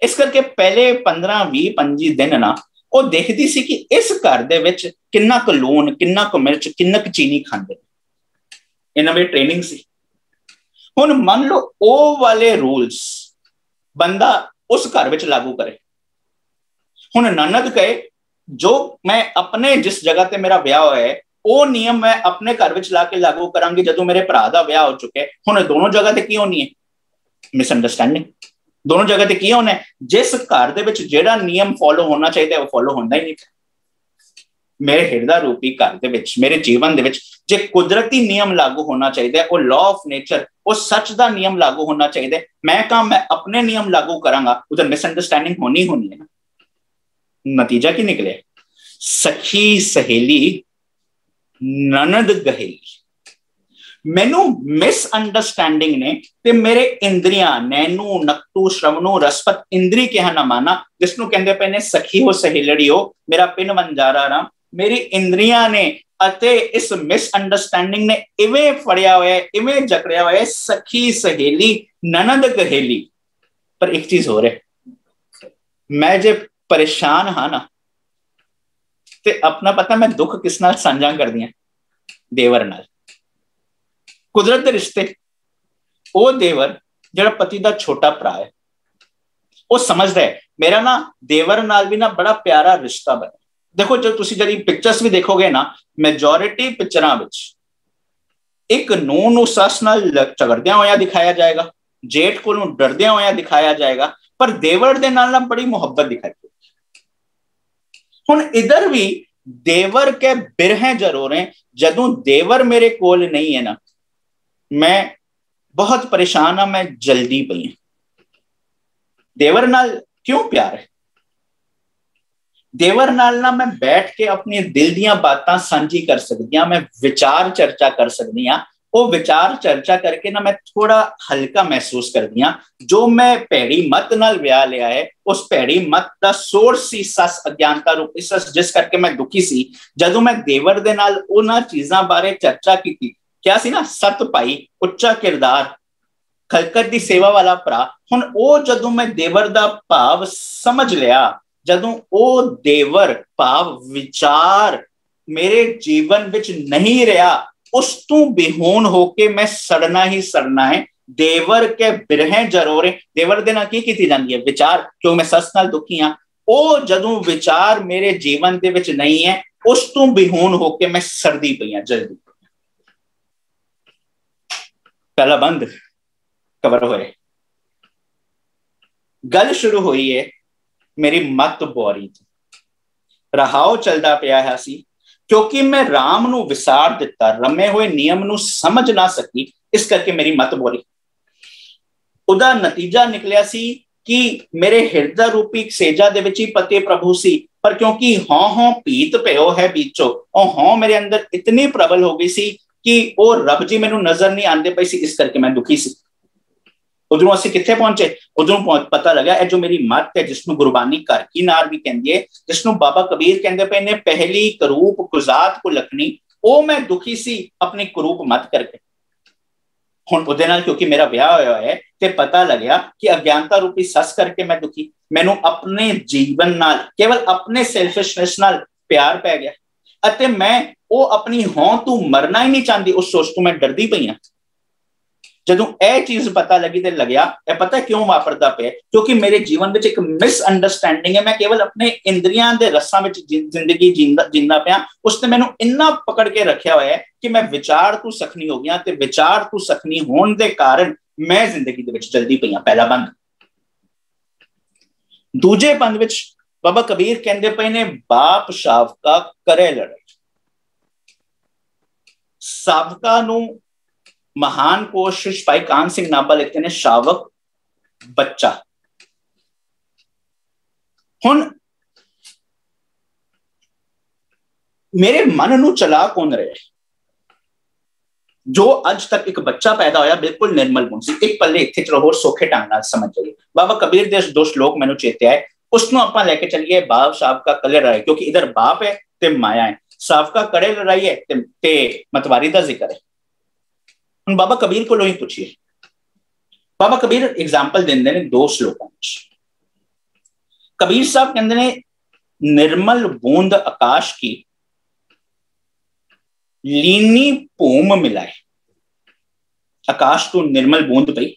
ਇਸ ਕਰਕੇ ਪਹਿਲੇ 15 20 25 ਦਿਨ ਨਾ ਉਹ ਦੇਖਦੀ ਸੀ ਕਿ ਇਸ ਘਰ ਦੇ ਵਿੱਚ ਕਿੰਨਾ ਕੁ ਲੂਣ, ਕਿੰਨਾ ਕੁ ਮਿਰਚ, ਕਿੰਨਾ ਕੁ ਚੀਨੀ ਖਾਂਦੇ। ਇਹਨਾਂ ਵਿੱਚ ਟ੍ਰੇਨਿੰਗ ਸੀ। ਹੁਣ ਮੰਨ ਲਓ ਉਹ ਵਾਲੇ ਰੂਲਸ ਬੰਦਾ ਉਸ ਘਰ ਵਿੱਚ ਲਾਗੂ ਕਰੇ। ਹੁਣ ਨਨਦ ਕਹੇ ਜੋ ਮੈਂ ਆਪਣੇ ਜਿਸ ਜਗ੍ਹਾ ਤੇ ਮੇਰਾ ਵਿਆਹ ਹੋਇਆ ਹੈ ਉਹ ਨਿਯਮ ਮੈਂ ਆਪਣੇ ਘਰ ਵਿੱਚ ਲਾ ਕੇ ਲਾਗੂ ਕਰਾਂਗੀ ਜਦੋਂ ਮੇਰੇ ਭਰਾ ਦਾ ਵਿਆਹ ਹੋ ਚੁੱਕਿਆ। ਹੁਣ ਦੋਨੋਂ ਜਗ੍ਹਾ ਤੇ ਕੀ ਹੋਣੀ ਹੈ? ਮਿਸਅੰਡਰਸਟੈਂਡਿੰਗ। ਦੋਨੋਂ ਜਗ੍ਹਾ ਤੇ ਕੀ ਹੋਣਾ ਹੈ? ਜਿਸ ਘਰ ਦੇ ਵਿੱਚ ਜਿਹੜਾ ਨਿਯਮ ਫੋਲੋ ਹੋਣਾ ਚਾਹੀਦਾ ਉਹ ਫੋਲੋ ਹੁੰਦਾ ਹੀ ਨਹੀਂ। ਮੇਰੇ ਹਿਰਦਾ ਰੂਪੀ ਘਰ ਦੇ ਵਿੱਚ, ਮੇਰੇ ਜੀਵਨ ਦੇ ਵਿੱਚ ਜੇ ਕੁਦਰਤੀ ਨਿਯਮ ਲਾਗੂ ਹੋਣਾ ਚਾਹੀਦਾ, ਉਹ ਲਾਅ ਆਫ ਨੇਚਰ, ਉਹ ਸੱਚ ਦਾ ਨਿਯਮ ਲਾਗੂ ਹੋਣਾ ਚਾਹੀਦਾ, ਮੈਂ ਕਹਾਂ ਮੈਂ ਆਪਣੇ ਨਿਯਮ ਲਾਗੂ ਕਰਾਂਗਾ, ਉਧਰ ਮਿਸਅੰਡਰਸਟੈਂਡਿੰਗ ਹੋਣੀ ਹੈ ਨਾ। ਨਤੀਜਾ ਕੀ ਨਿਕਲਿਆ? ਸਖੀ ਸਹੇਲੀ ਨਨਦ ਗਹੇਲੀ। ਮੈਨੂੰ ਮਿਸਅੰਡਰਸਟੈਂਡਿੰਗ ਨੇ ਤੇ ਮੇਰੇ ਇੰਦਰੀਆਂ ਨੈਨੂ ਨਕਟੂ ਸ਼ਰਵਨੂ ਰਸਪਤ ਇੰਦਰੀ ਕਿਹਾ ਨਾ ਮਾਨਾ, ਜਿਸਨੂੰ ਕਹਿੰਦੇ ਪਏ ਨੇ ਸਖੀ ਹੋ ਸਹੇਲੜੀ ਹੋ ਮੇਰਾ ਪਿੰਨ ਵੰਜਾਰਾ ਰਾਮ, ਮੇਰੀ ਇੰਦਰੀਆਂ ਨੇ ਅਤੇ ਇਸ ਮਿਸਅੰਡਰਸਟੈਂਡਿੰਗ ਨੇ ਇਵੇਂ ਫੜਿਆ ਹੋਇਆ, ਇਵੇਂ ਜਕੜਿਆ ਹੋਇਆ ਸਖੀ ਸਹੇਲੀ ਨਨਦ ਗਹੇਲੀ। ਪਰ ਇੱਕ ਚੀਜ਼ ਹੋ ਰਿਹਾ, ਮੈਂ ਜੇ ਪਰੇਸ਼ਾਨ ਹਾਂ ਨਾ ਤੇ ਆਪਣਾ ਪਤਾ ਮੈਂ ਦੁੱਖ ਕਿਸ ਨਾਲ ਸਾਂਝਾ ਕਰਦੀ ਹਾਂ? ਦੇਵਰ ਨਾਲ। ਕੁਦਰਤ ਦੇ ਰਿਸ਼ਤੇ। ਉਹ ਦੇਵਰ ਜਿਹੜਾ ਪਤੀ ਦਾ ਛੋਟਾ ਭਰਾ ਹੈ, ਉਹ ਸਮਝਦਾ ਹੈ ਮੇਰਾ ਨਾ ਦੇਵਰ ਨਾਲ ਵੀ ਨਾ ਬੜਾ ਪਿਆਰਾ ਰਿਸ਼ਤਾ ਬਣਾ। ਦੇਖੋ ਜਦ ਤੁਸੀਂ ਜਿਹੜੀ ਪਿਕਚਰਸ ਵੀ ਦੇਖੋਗੇ ਨਾ, ਮੈਜੋਰਿਟੀ ਪਿਕਚਰਾਂ ਵਿੱਚ ਇੱਕ ਨੂੰਹ ਨੂੰ ਸੱਸ ਨਾਲ ਝਗੜਦਿਆਂ ਹੋਇਆ ਦਿਖਾਇਆ ਜਾਏਗਾ, ਜੇਠ ਕੋਲੋਂ ਡਰਦਿਆਂ ਹੋਇਆ ਦਿਖਾਇਆ ਜਾਏਗਾ, ਪਰ ਦੇਵਰ ਦੇ ਨਾਲ ਨਾ ਬੜੀ ਮੁਹੱਬਤ ਦਿਖਾਈ ਦੇਗੀ। ਹੁਣ ਇਧਰ ਵੀ ਦੇਵਰ ਕੇ ਬਿਰਹੇ ਜ਼ਰੂਰ ਹੈ। ਜਦੋਂ ਦੇਵਰ ਮੇਰੇ ਕੋਲ ਨਹੀਂ ਹੈ ਨਾ, ਮੈਂ ਬਹੁਤ ਪਰੇਸ਼ਾਨ ਹਾਂ, ਮੈਂ ਜਲਦੀ ਪਈ ਹਾਂ। ਦੇਵਰ ਨਾਲ ਕਿਉਂ ਪਿਆਰ ਹੈ? ਦੇਵਰ ਨਾਲ ਨਾ ਮੈਂ ਬੈਠ ਕੇ ਆਪਣੀ ਦਿਲ ਦੀਆਂ ਬਾਤਾਂ ਸਾਂਝੀ ਕਰ ਸਕਦੀ ਹਾਂ, ਮੈਂ ਵਿਚਾਰ ਚਰਚਾ ਕਰ ਸਕਦੀ ਹਾਂ। ਉਹ ਵਿਚਾਰ ਚਰਚਾ ਕਰਕੇ ਨਾ ਮੈਂ ਥੋੜਾ ਹਲਕਾ ਮਹਿਸੂਸ ਕਰਦੀ ਹਾਂ। ਜੋ ਮੈਂ ਭੈੜੀ ਮਤ ਨਾਲ ਵਿਆਹ ਲਿਆ ਹੈ, ਉਸ ਭੈੜੀ ਮਤ ਦਾ ਸੋਰਸ ਸੀ ਸੱਸ, ਅਗਿਆਨਤਾ ਰੂਪੀ ਸੱਸ, ਜਿਸ ਕਰਕੇ ਮੈਂ ਦੁਖੀ ਸੀ। ਜਦੋਂ ਮੈਂ ਦੇਵਰ ਦੇ ਨਾਲ ਉਹਨਾਂ ਚੀਜ਼ਾਂ ਬਾਰੇ ਚਰਚਾ ਕੀਤੀ, ਕਿਹਾ ਸੀ ਨਾ ਸਤ ਭਾਈ, ਉੱਚਾ ਕਿਰਦਾਰ, ਖਲਕਤ ਦੀ ਸੇਵਾ ਵਾਲਾ ਭਰਾ। ਹੁਣ ਉਹ ਜਦੋਂ ਮੈਂ ਦੇਵਰ ਦਾ ਭਾਵ ਸਮਝ ਲਿਆ, ਜਦੋਂ ਉਹ ਦੇਵਰ ਭਾਵ ਵਿਚਾਰ ਮੇਰੇ ਜੀਵਨ ਵਿੱਚ ਨਹੀਂ ਰਿਹਾ, ਉਸ ਤੋਂ ਬਿਹੂਨ ਹੋ ਕੇ ਮੈਂ ਸੜਨਾ ਹੀ ਸੜਨਾ ਹੈ। ਦੇਵਰ ਕੇ ਬਿਰਹੇ ਜ਼ਰੂਰੇ। ਦੇਵਰ ਦੇ ਨਾਲ ਕੀ ਕੀਤੀ ਜਾਂਦੀ ਹੈ? ਵਿਚਾਰ। ਕਿਉਂ ਮੈਂ ਸੱਸ ਨਾਲ ਦੁਖੀ ਹਾਂ, ਉਹ ਜਦੋਂ ਵਿਚਾਰ ਮੇਰੇ ਜੀਵਨ ਦੇ ਵਿੱਚ ਨਹੀਂ ਹੈ, ਉਸ ਤੋਂ ਬਿਹੂਨ ਹੋ ਕੇ ਮੈਂ ਸੜਦੀ ਪਈ ਹਾਂ ਜਲਦੀ। ਪਹਿਲਾ ਬੰਦ ਕਵਰ ਹੋਏ। ਗੱਲ ਸ਼ੁਰੂ ਹੋਈ ਹੈ ਮੇਰੀ ਮਤ ਬੋਰੀ ਤੋਂ। ਰਹਾਓ ਚੱਲਦਾ ਪਿਆ ਹੈ ਸੀ ਕਿਉਂਕਿ ਮੈਂ ਰਾਮ ਨੂੰ ਵਿਸਾਰ ਦਿੱਤਾ, ਰਮੇ ਹੋਏ ਨਿਯਮ ਨੂੰ ਸਮਝ ਨਾ ਸਕੀ, ਇਸ ਕਰਕੇ ਮੇਰੀ ਮਤ ਬੋਰੀ। ਉਹਦਾ ਨਤੀਜਾ ਨਿਕਲਿਆ ਸੀ ਕਿ ਮੇਰੇ ਹਿਰਦਾ ਰੂਪੀ ਸੇਜਾ ਦੇ ਵਿੱਚ ਹੀ ਪਤੀ ਪ੍ਰਭੂ ਸੀ, ਪਰ ਕਿਉਂਕਿ ਹਉ ਭੀਤ ਭਇਓ ਹੈ ਵਿੱਚੋਂ, ਉਹ ਹਉ ਮੇਰੇ ਅੰਦਰ ਇਤਨੀ ਪ੍ਰਬਲ ਹੋ ਗਈ ਸੀ ਕਿ ਉਹ ਰੱਬ ਜੀ ਮੈਨੂੰ ਨਜ਼ਰ ਨਹੀਂ ਆਉਂਦੇ ਪਏ ਸੀ, ਇਸ ਕਰਕੇ ਮੈਂ ਦੁਖੀ ਸੀ। ਉਧਰੋਂ ਅਸੀਂ ਕਿੱਥੇ ਪਹੁੰਚੇ? ਉਧਰੋਂ ਪਤਾ ਲੱਗਾ ਇਹ ਜੋ ਮੇਰੀ ਮੱਤ ਹੈ, ਜਿਸਨੂੰ ਗੁਰਬਾਨੀ ਘਰ ਕੀ ਨਾਰ ਵੀ ਕਹਿੰਦੀ ਹੈ, ਜਿਸਨੂੰ ਬਾਬਾ ਕਬੀਰ ਕਹਿੰਦੇ ਪਏ ਨੇ ਪਹਿਲੀ ਕਰੂਪ ਕੁਜ਼ਾਤ ਕੋ ਲਖਣੀ, ਉਹ ਮੈਂ ਦੁਖੀ ਸੀ ਆਪਣੀ ਕਰੂਪ ਮਤ ਕਰਕੇ। ਹੁਣ ਉਹਦੇ ਨਾਲ ਕਿਉਂਕਿ ਮੇਰਾ ਵਿਆਹ ਹੋਇਆ ਹੈ ਤੇ ਪਤਾ ਲੱਗਿਆ ਕਿ ਅਗਿਆਨਤਾ ਰੂਪੀ ਸੱਸ ਕਰਕੇ ਮੈਂ ਦੁਖੀ। ਮੈਨੂੰ ਆਪਣੇ ਜੀਵਨ ਨਾਲ, ਕੇਵਲ ਆਪਣੇ ਸੈਲਫਿਸ਼ਨੈਸ ਨਾਲ ਪਿਆਰ ਪੈ ਗਿਆ ਅਤੇ ਮੈਂ ਉਹ ਆਪਣੀ ਹੋਂ ਤੋਂ ਮਰਨਾ ਹੀ ਨਹੀਂ ਚਾਹੁੰਦੀ, ਉਸ ਸੋਚ ਤੋਂ ਮੈਂ ਡਰਦੀ ਪਈ ਹਾਂ। ਜਦੋਂ ਇਹ ਚੀਜ਼ ਪਤਾ ਲੱਗੀ ਤੇ ਲੱਗਿਆ ਇਹ ਪਤਾ ਕਿਉਂ ਵਾਪਰਦਾ ਪਿਆ? ਕਿਉਂਕਿ ਮੇਰੇ ਜੀਵਨ ਵਿੱਚ ਇੱਕ ਮਿਸਅੰਡਰਸਟੈਂਡਿੰਗ ਹੈ। ਮੈਂ ਕੇਵਲ ਆਪਣੇ ਇੰਦਰੀਆਂ ਦੇ ਰਸਾਂ ਵਿੱਚ ਜ਼ਿੰਦਗੀ ਜਿੰਦਾ ਪਿਆ, ਉਸਨੇ ਮੈਨੂੰ ਇੰਨਾ ਪਕੜ ਕੇ ਰੱਖਿਆ ਹੋਇਆ ਹੈ ਕਿ ਮੈਂ ਵਿਚਾਰ ਤੋਂ ਸਖਣੀ ਹੋ ਗਿਆ, ਤੇ ਵਿਚਾਰ ਤੋਂ ਸਖਣੀ ਹੋਣ ਦੇ ਕਾਰਨ मैं जिंदगी दे विच चलदी पई हां। पहला बंद। दूजे बंद विच बाबा कबीर कहंदे पए ने बाप शावका करे लड़ाई। सावका नूं महान कोशिश भाई कान सिंह नाभा लिखते ने शावक बच्चा। हुण मेरे मन नूं चला कौन रहा है? जो अज तक एक बच्चा पैदा होया बिल्कुल निर्मल गुण सी। एक पल्ले इत्थे चलो होर सौखे ढंग नाल समझ जाइए। बाबा कबीर दे दो श्लोक मैनूं चेते आए, उसनूं आपां लैके चलिए। बाप सावका कले लड़ाई, क्योंकि इधर बाप है ते माया है। सावका कड़े लड़ाई है ते मतवारी दा जिक्र है। हुण बाबा कबीर कोलों ही पूछिए। बाबा कबीर एग्जाम्पल देंदे ने दो श्लोकां विच। कबीर साहब कहंदे ने निर्मल बूंद आकाश की लीनी भूम मिलाए। आकाश तो निर्मल बूंद पई,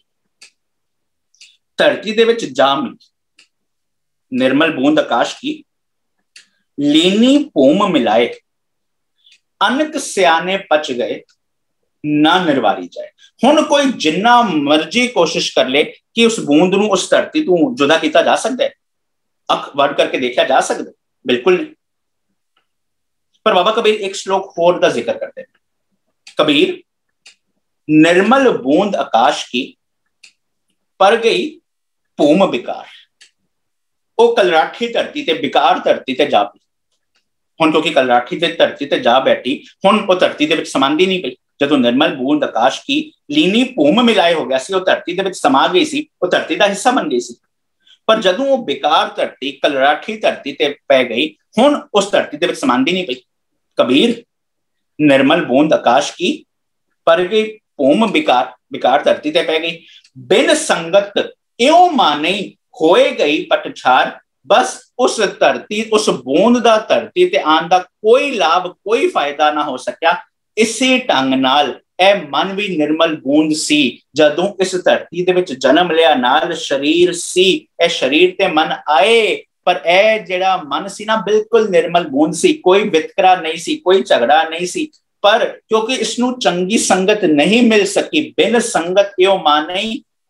धरती दे विच जा मिली। निर्मल बूंद आकाश की लीनी भूम मिलाए, अनक सियाने पच गए ना निर्वारी जाए। हुण कोई जिन्ना मर्जी कोशिश कर ले कि उस बूंद नूं उस धरती तो जुदा किया जा सकता है, अख वड़ करके देखा जा सकता? बिल्कुल नहीं। पर बाबा कबीर एक श्लोक होर का जिक्र करते हैं। कबीर निर्मल बूंद आकाश की पर गई भूम बिकार। वो कलराठी धरती ते बिकार धरती ते जा पई। हुण क्योंकि कलराठी ते धरती ते जा बैठी, हुण वो धरती दे विच समांदी नहीं पई। जदों निर्मल बूंद आकाश की लीनी भूम मिलाए हो गया सी, वो धरती दे विच समा गई सी, वो धरती का हिस्सा बन गई सी। पर जदों वो बिकार धरती कलराठी धरती ते पै गई, हुण उस धरती दे विच समांदी नहीं पई। कबीर निर्मल बूंद आकाश की पर गई भूम बिकार, बिकार धरती ते पै गई। बिन संगत इउं माने होए गई पटछार। बस उस धरती उस बूंद दा धरती ते आन दा कोई लाभ कोई फायदा ना हो सकिया। इसी ढंग नाल ए मन भी निर्मल बूंद सी। जदों इस धरती दे विच जन्म लिया, नाल शरीर सी, ए शरीर ते मन आए, पर ए जेड़ा मन सी ना बिल्कुल निर्मल बूंद सी। कोई वितकरा नहीं सी, कोई झगड़ा नहीं सी। पर क्योंकि इसनूं चंगी संगत नहीं मिल सकी, बिन संगत इउं माने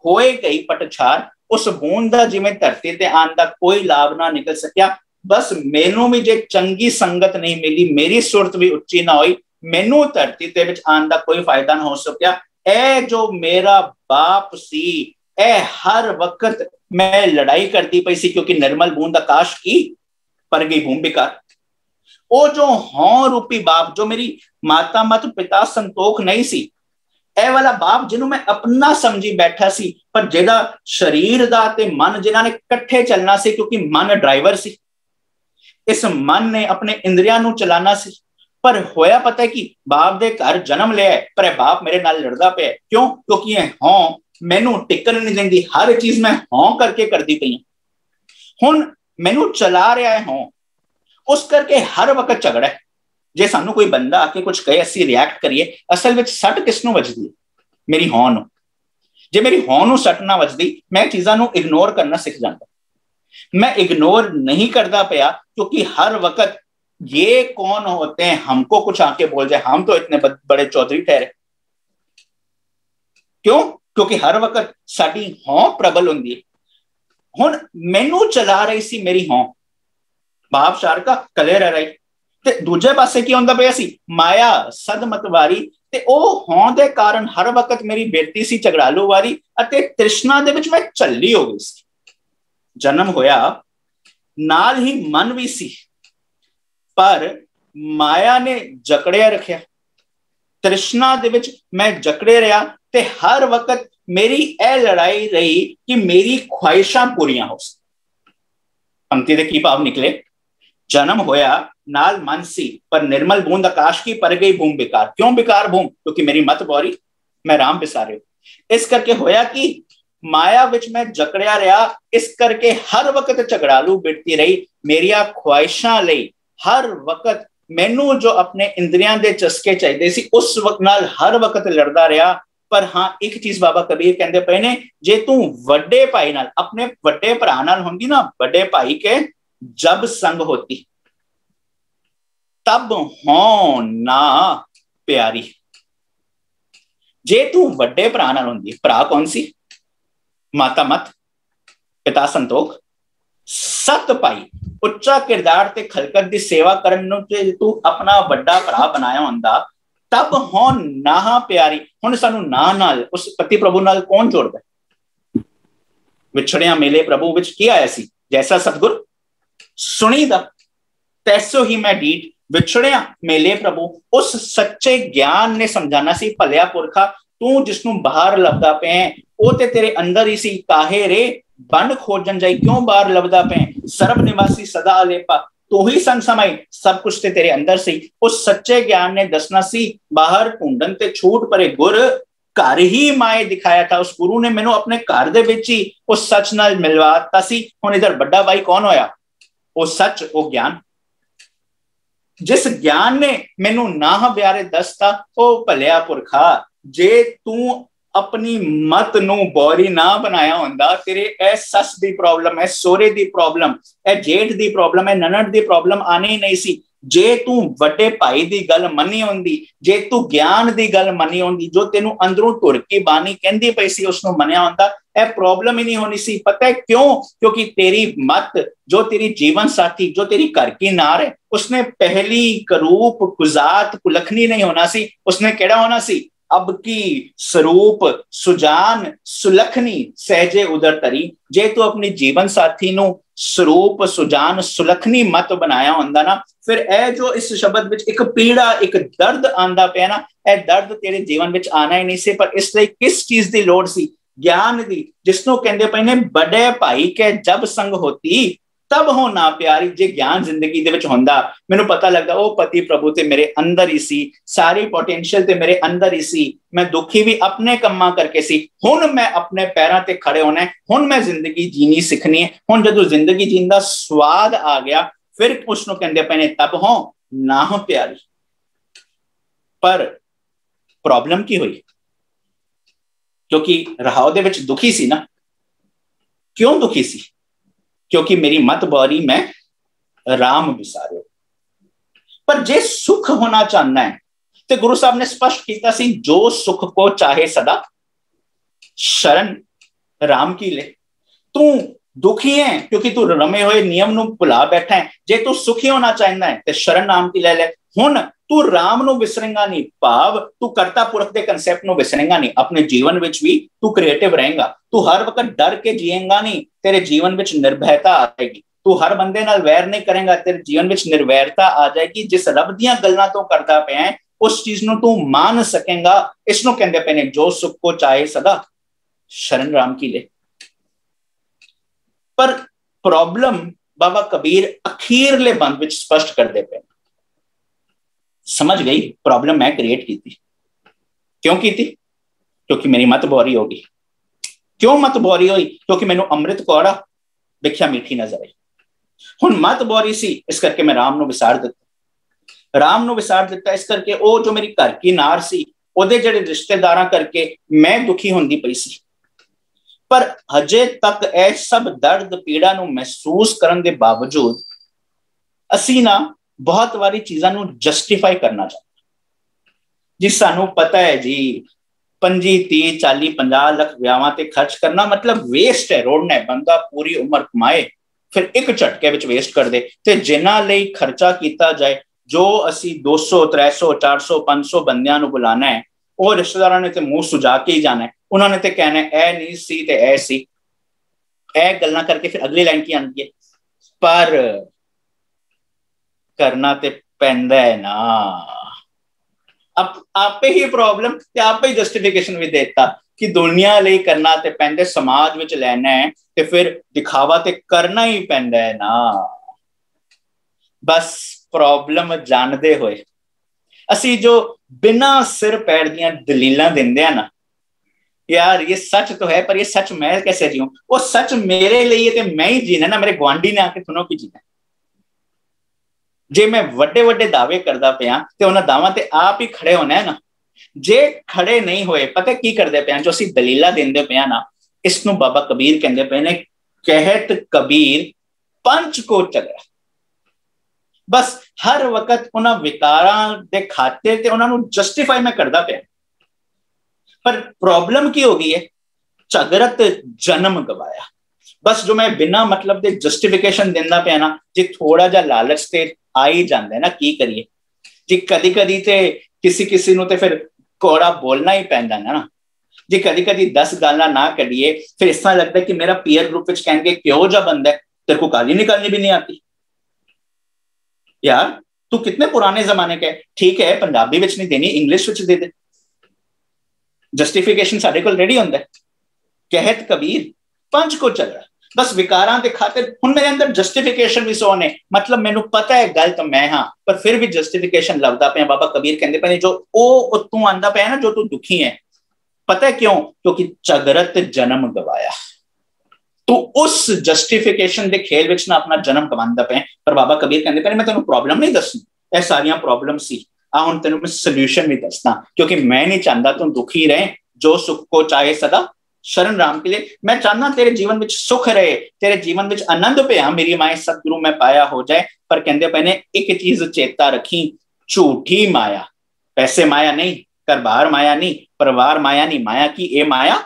होए गई पटछार। उस बूंद दा जिवें धरती ते आन दा कोई लाभ ना निकल सकिया। बस मैनू भी जे चंगी संगत नहीं मिली, मेरी सुरत भी उच्ची ना हुई, मैनू धरती ते विच आन दा कोई फायदा ना हो सकिया। ए जो मेरा बाप सी, ए हर वक्त मैं लड़ाई करती पई सी, क्योंकि निर्मल बूंद आकाश की पर गई भूम बिकार। ओ जो हौं रूपी बाप, जो मेरी माता मत पिता संतोख नहीं सी, ए वाला बाप जिन्हों मैं अपना समझी बैठा सी, पर जेदा शरीर दा ते मन जिन्हां ने कट्ठे चलना सी, क्योंकि मन ड्राइवर सी। इस मन ने अपने इंद्रियां नूं चलाना सी। पर होया पता है कि बाप दे घर जन्म लिया है, पर बाप मेरे नाल लड़दा पिया। क्यों? क्योंकि ये हौं मैनू टिकन नहीं देंदी। हर चीज मैं हौं करके करदी पई हूं। हुण मैनू चला रहा है हौं, उस करके हर वक्त झगड़ा है। जे सानू कोई बंदा आके कुछ कहे, असीं रिएक्ट करिए, असल विच सट किसनूं वजदी है? मेरी हौं नूं। जे मेरी हौं नूं सट ना वजदी, मैं चीजां नूं इग्नोर करना सीख जांदा। मैं इग्नोर नहीं करता पाया, क्योंकि हर वक्त ये कौन होते हैं हमको कुछ आके बोल जाए, हम तो इतने बड़े चौधरी ठहरे। क्यों? क्योंकि हर वक्त साडी हौं प्रबल हुंदी है। हुण मैनू चला रही सी मेरी हौं, बाप शारका कले रह रही, ते दूजे पासे की हुंदा पिया सी माया सद मतवारी। ते ओ हौं दे कारण हर वक्त मेरी बेटी सी झगड़ालू वारी, अते तृष्णा दे विच मैं झल्ली हो गई सी। जन्म होया, नाल ही मन भी सी, पर माया ने जकड़िया रखिया। तृष्णा दे विच मैं जकड़े रहा, ते हर वक्त मेरी ए लड़ाई रही कि मेरी ख्वाहिशां पूरियां हो सी। पंक्ति दे की भाव निकले? जन्म होया, नाल मन सी, पर निर्मल बूंद आकाश की पर गई भूम बिकार। क्यों बिकार भूम? क्योंकि मेरी मत बोरी, मैं राम बिसारे। इस करके होया कि माया विच मैं जकड़िया रहा, इस करके हर वक्त झगड़ालू बिटती रही। मेरिया ख्वाहिशां लई हर वक्त मैनू जो अपने इंद्रियां दे चस्के चाहिए सी, उस वक्त नाल हर वक्त लड़दा रहा। पर हाँ, एक चीज बाबा कबीर कहंदे पए ने, जे तू वड्डे भाई नाल, अपने वड्डे भरा नाल हुंदी ना, वड्डे भाई के जब संग होती तब हौं ना प्यारी। जे तू वड्डे भरा नाल हुंदी, भरा कौन सी? माता मत, पिता संतोख, सत भाई उच्चा किरदार ते खलकत दी सेवा करन नूं जे तू अपना वड्डा भरा बनाया हुंदा, तब हों नाह प्यारी। हुण सानू नाह नाल उस पति प्रभु नाल कौन जोड़दा? विछड़िया मेले प्रभु विच की आया सी, जैसा सतगुर सुनी दा तैसो ही मैं डीठ। विछड़िया मेले प्रभु उस सच्चे ज्ञान ने समझाना सी, भलिया पुरखा तू जिसनू बाहर लभदा पे ओ ते तेरे अंदर ही सी, काहे रे बंड खोजन जाई क्यों बाहर लभदा पे? सर्व निवासी सदा अलेपा तू ही संग समाई, सब कुछ ते तेरे अंदर सी। उस सच्चे ज्ञान ने दसना सी, बाहर ढूंढन ते छूट परे गुर घर ही माए दिखाया था। उस गुरु ने मैनू अपने घर दे विच ही उस सच नाल मिलवाता सी। हुण इधर बड़ा भाई कौन होया? वो सच, वो ज्ञान। जिस ज्ञान ने मैनू नाह ब्यारे दसता, ओ भलिया पुरखा जे तू अपनी मत नू बोरी ना बनाया हुंदा, तेरे ए सस दी प्रॉब्लम है, सोरे दी प्रॉब्लम है, जेठ दी प्रॉब्लम है, ननद दी प्रॉब्लम आनी ही नहीं सी। जे तू वड्डे भाई दी गल मनी हुंदी, जे तू ज्ञान दी गल मनी हुंदी, जो तेनू अंदरों तुरकी बानी कहंदी पई सी उसनू मनिया हुंदा, ए प्रॉब्लम ही नहीं होनी सी। पता है क्यों? क्योंकि तेरी मत, जो तेरी जीवन साथी, जो तेरी घर की नार है, उसने पहली करूप कुजात कुलखनी नहीं होना सी। उसने केड़ा होना सी? अब की स्वरूप सुजान सुलखनी सहजे उदर तरी। जे तू अपनी जीवन साथी नू स्वरूप सुजान सुलखनी मत बनाया हुंदा ना, फिर ए जो इस शब्द विच एक पीड़ा, एक दर्द आंदा पिया ना, ए दर्द तेरे जीवन विच आना ही नहीं सी। पर इसलिए किस चीज दी लोड़ सी? ज्ञान दी, जिसनों कहंदे पए ने बड़े भाई के जब संग होती तब हो ना प्यारी। जे ज्ञान जिंदगी दे विच हुंदा, मैनू पता लगदा ओ पति प्रभु ते मेरे अंदर ही सी, सारी पोटेंशियल ते मेरे अंदर ही सी, मैं दुखी भी अपने कम्मा करके सी। हुण मैं अपने पैरां ते खड़े होना है, हुण मैं जिंदगी जीनी सीखनी है। हुण जदों जिंदगी जीण दा स्वाद आ गया, फिर उसनों कहंदे पए ने तब हो नाह प्यारी। पर प्रॉब्लम की हुई? क्योंकि रहाव दे विच दुखी सी ना। क्यों दुखी सी? क्योंकि मेरी मत बोरी मैं राम विसारे। पर जे सुख होना चाहना है तो गुरु साहब ने स्पष्ट किया सी, जो सुख को चाहे सदा शरण राम की ले। तू दुखी है क्योंकि तू रमे हुए नियम नू भुला बैठा है। जे तू सुखी होना चाहना है तो शरण राम की ले ले। हुण तू राम नू विसरेगा नहीं, भाव तू कर्ता पुरख के कंसेप्ट नू विसरेगा नहीं। अपने जीवन विच भी तू क्रिएटिव रहेगा, तू हर वक्त डर के जिएगा नहीं, तेरे जीवन विच निर्भयता आ जाएगी। तू हर बंदे नाल वैर नहीं करेगा, तेरे जीवन विच निर्वैरता आ जाएगी। जिस रब दियां गल्लां तो करदा पिया है उस चीज नू तू मान सकेगा। इसनों कहंदे पे ने जो सुख को चाहे सदा शरण राम की ले। पर प्रॉब्लम बाबा कबीर अखीरले बंद विच स्पष्ट कर दे पे। समझ गई प्रॉब्लम मैं क्रिएट की थी। क्यों की थी? क्योंकि मेरी मत बोरी होगी। क्यों मत बोरी हुई? क्योंकि मैनू अमृत कौड़ा भिख्या मीठी नजर आई। हुण मत बोरी सी, इस करके मैं राम नू विसार दिता। राम नू विसार दिता इस करके ओ जो मेरी घर की नार सी, ओदे जेड़े रिश्तेदारां करके मैं दुखी होंदी पई सी। पर हजे तक ए सब दर्द पीड़ा नू महसूस करन दे बावजूद असी ना बहुत वारी चीज़ां नू जस्टिफाई करना चाहते जी। सानू पता है जी 25, 30, 40, 50 लाख विआहां ते खर्च करना मतलब वेस्ट है, रोड़ना है। बंदा पूरी उम्र कमाए फिर एक झटके विच वेस्ट कर दे। ते जिन्हां लई खर्चा कीता जाए, जो असी 200, 300, 400, 500 बंदियां नू बुलाना है, वो रिश्तेदारां ने ते मुंह सुजा के ही जाना है। उन्होंने ते कहना है ए नहीं सी ते ए सी, ए गल्लां करके फिर अगली लाइन की आंदी है, पर करना ते पैंदा है ना। अब आपे ही प्रॉब्लम ते आपे ही जस्टिफिकेशन भी देता कि दुनिया लई करना ते पैंदा, समाज विच लेना है ते फिर दिखावा ते करना ही पैंदा है ना। बस प्रॉब्लम जानदे होए असी जो बिना सिर पैर दियां दलीलां दिंदे हैं ना, यार ये सच तो है पर ये सच मैं कैसे जीऊं? वो सच मेरे लिए ते मैं ही जीना ना, मेरे गुआंढी ने आके थोनों की जीना। जे मैं वड्डे वड्डे दावे करदा पिया ते उन्हां दावां ते आप ही खड़े होना है ना। जे खड़े नहीं होए, पता की करदे पिया, जो असीं दलीला देंदे पिया ना, इसनूं बाबा कबीर कहंदे पे ने कहत कबीर पंच को चलिया। बस हर वक्त उन्हां विकारां दे खाते ते उन्हां नूं जस्टिफाई मैं करदा पिया। पर प्रॉब्लम की हो गई है, ਝਗਰਤ जन्म गवाया। बस जो मैं बिना मतलब ਦੇ ਜਸਟੀਫਿਕੇਸ਼ਨ ਦਿੰਦਾ ਪਿਆ ਨਾ ਜੀ, ਥੋੜਾ ਜਿਹਾ ਲਾਲਚ ਤੇ ਆ ਹੀ ਜਾਂਦਾ ਨਾ, ਕੀ ਕਰੀਏ ਜੀ। ਕਦੀ ਕਦੀ ਤੇ ਕਿਸੇ ਨੂੰ ਤੇ ਫਿਰ ਕੋੜਾ ਬੋਲਣਾ ਹੀ ਪੈਂਦਾ ਨਾ ਜੀ। ਕਦੀ ਕਦੀ 10 ਗਾਲਾਂ ਨਾ ਕੱਢੀਏ, ਫਿਰ ਇਸ ਤਰ੍ਹਾਂ ਲੱਗਦਾ ਕਿ ਮੇਰਾ ਪੀਅਰ ਗਰੁੱਪ ਵਿੱਚ ਕਹਿਣਗੇ ਕਿਹੋ ਜਿਹਾ ਬੰਦਾ ਹੈ, तेरे को गाली निकालनी भी नहीं आती। यार तू कितने पुराने जमाने का है, ठीक है पंजाबी विच नहीं देनी, इंग्लिश विच दे दे, जस्टिफिकेशन साडे कोल रेडी हुंदा है। कहत कबीर पंच को चल रहा, बस विकारां दे खातिर हुण मेरे अंदर जस्टिफिकेशन भी सो ने, मतलब मैनू पता है गलत मैं हाँ, पर फिर भी जस्टिफिकेशन लभदा पिया। बाबा कबीर कहंदे पे जो ओ तू आंदा पिया ना, जो तू दुखी है, पता है क्यों? क्योंकि ਝਗਰਤ जन्म गवाया। तू उस जस्टिफिकेशन दे खेल विच ना अपना जन्म गवांदा पे। पर बाबा कबीर कहंदे पे मैं तेनू प्रॉब्लम नहीं दसनी, ये सारियां प्रॉब्लम सी, आ हुण तेनू मैं सॉल्यूशन भी दसदा, क्योंकि मैं नहीं चाहता तू दुखी रहे। जो सुख को चाहे सदा शरण राम के लिए, मैं चाहना तेरे जीवन में सुख रहे, तेरे जीवन में आनंद पिया, मेरी माए सतगुरु में पाया हो जाए। पर कहंदे पे ने एक चीज चेता रखी, झूठी माया, पैसे माया नहीं, घर-बार माया नहीं, परिवार माया नहीं, माया की ए माया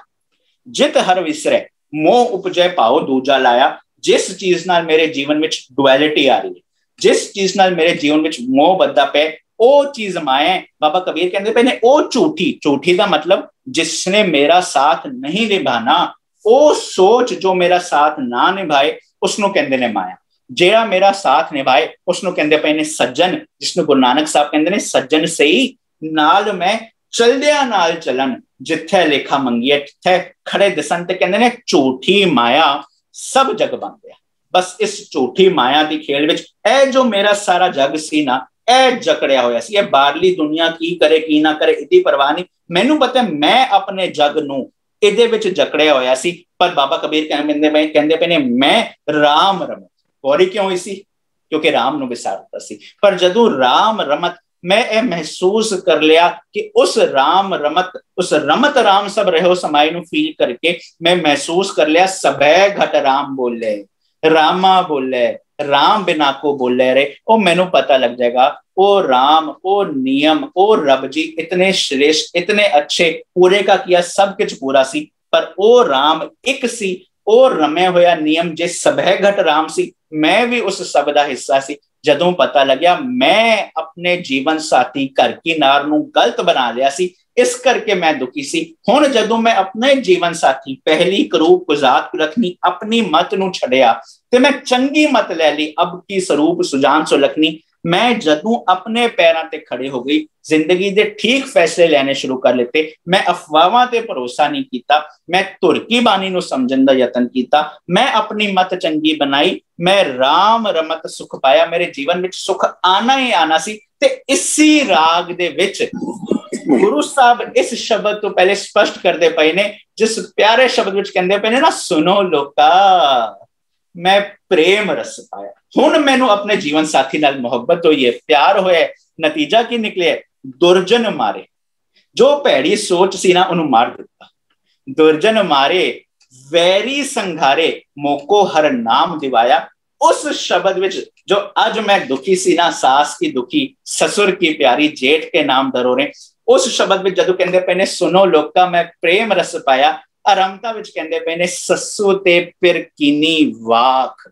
जित हर विसरे, मोह उपजे पाओ दूजा लाया। जिस चीज नाल मेरे जीवन में डुअलिटी आ रही है, जिस चीज नाल मेरे जीवन में मोह बद्दा पे, ओ चीज माया। बाबा कबीर कहंदे पे ने ओ झूठी, झूठी का मतलब जिसने मेरा साथ नहीं निभाना, ओ सोच जो मेरा साथ ना निभाए उसनों कहंदे ने माया। जेड़ा मेरा साथ निभाए उसनों कहंदे पे ने सज्जन, जिसनों गुरु नानक साहब कहंदे ने सज्जन सही नाल मैं चलदिया नाल चलन, जिथे लेखा मंगिए तिथे खड़े दिसन। ते कहंदे ने झूठी माया सब जग बन गया। बस इस झूठी माया दी खेल विच ए जो मेरा सारा जग सी ना, ए जकड़िया होया सी। ए बाहरली दुनिया की करे की ना करे इदी परवाह नहीं, मैनू पता है मैं अपने जग नू इहदे विच जकड़िया होया सी। पर बाबा कबीर कहंदे पे ने मैं राम रमत, गौरी क्यों हुई सी? क्योंकि राम नू विसारता सी। पर जदों राम रमत मैं ए महसूस कर लिया कि उस राम रमत, उस रमत राम सब रहो समाई नू फील करके मैं महसूस कर लिया, सबे घट राम बोले, रामा बोले, राम बिना को बोले रे। ओ मैनू पता लग जाएगा ओ राम, ओ नियम, ओ रब जी इतने श्रेष्ठ, इतने अच्छे, पूरे का किया सब कुछ पूरा सी। पर ओ राम एक सी, ओ रमे होया नियम जे सबह घट राम सी, मैं भी उस सब दा हिस्सा सी। जदों पता लग्या मैं अपने जीवन साथी घर की नार नू गलत बना लिया सी, इस करके मैं दुखी सी। हुण जदों मैं अपने जीवन साथी पहली करूप गुजात रखनी, अपनी मत नू छड़िया ते मैं चंगी मत ले ली, अब की स्वरूप सुजान सुलखनी। मैं जदों अपने पैरां ते खड़े हो गई, जिंदगी दे ठीक फैसले लेने शुरू कर लेते, मैं अफवाहां ते भरोसा नहीं किया, मैं धुर की बानी नू समझण दा यतन किया, मैं अपनी मत चंगी बनाई, मैं राम रमत सुख पाया, मेरे जीवन में सुख आना ही आना सी। ते इसी राग दे विच गुरु साहब इस शब्द तो पहले स्पष्ट करते पे ने, जिस प्यारे शब्द विच कहंदे पे ने ना, सुनो लोका मैं प्रेम रस पाया। हुण मैनू अपने जीवन साथी नाल मोहब्बत हुई है, प्यार होया, नतीजा की निकले, दुर्जन मारे। जो भैड़ी सोच सी ना उन्होंने मार दिता, दुर्जन मारे वैरी संघारे, मोको हर नाम दिवाया। उस शब्द विच जो आज मैं दुखी सी ना, सास की दुखी, ससुर की प्यारी, जेठ के नाम धरोरे, उस शब्द विच जदों कहंदे पे ने सुनो लोका मैं प्रेम रस पाया, आरंभता विच कहंदे पे ने ससु ते फिर कीनी वाख।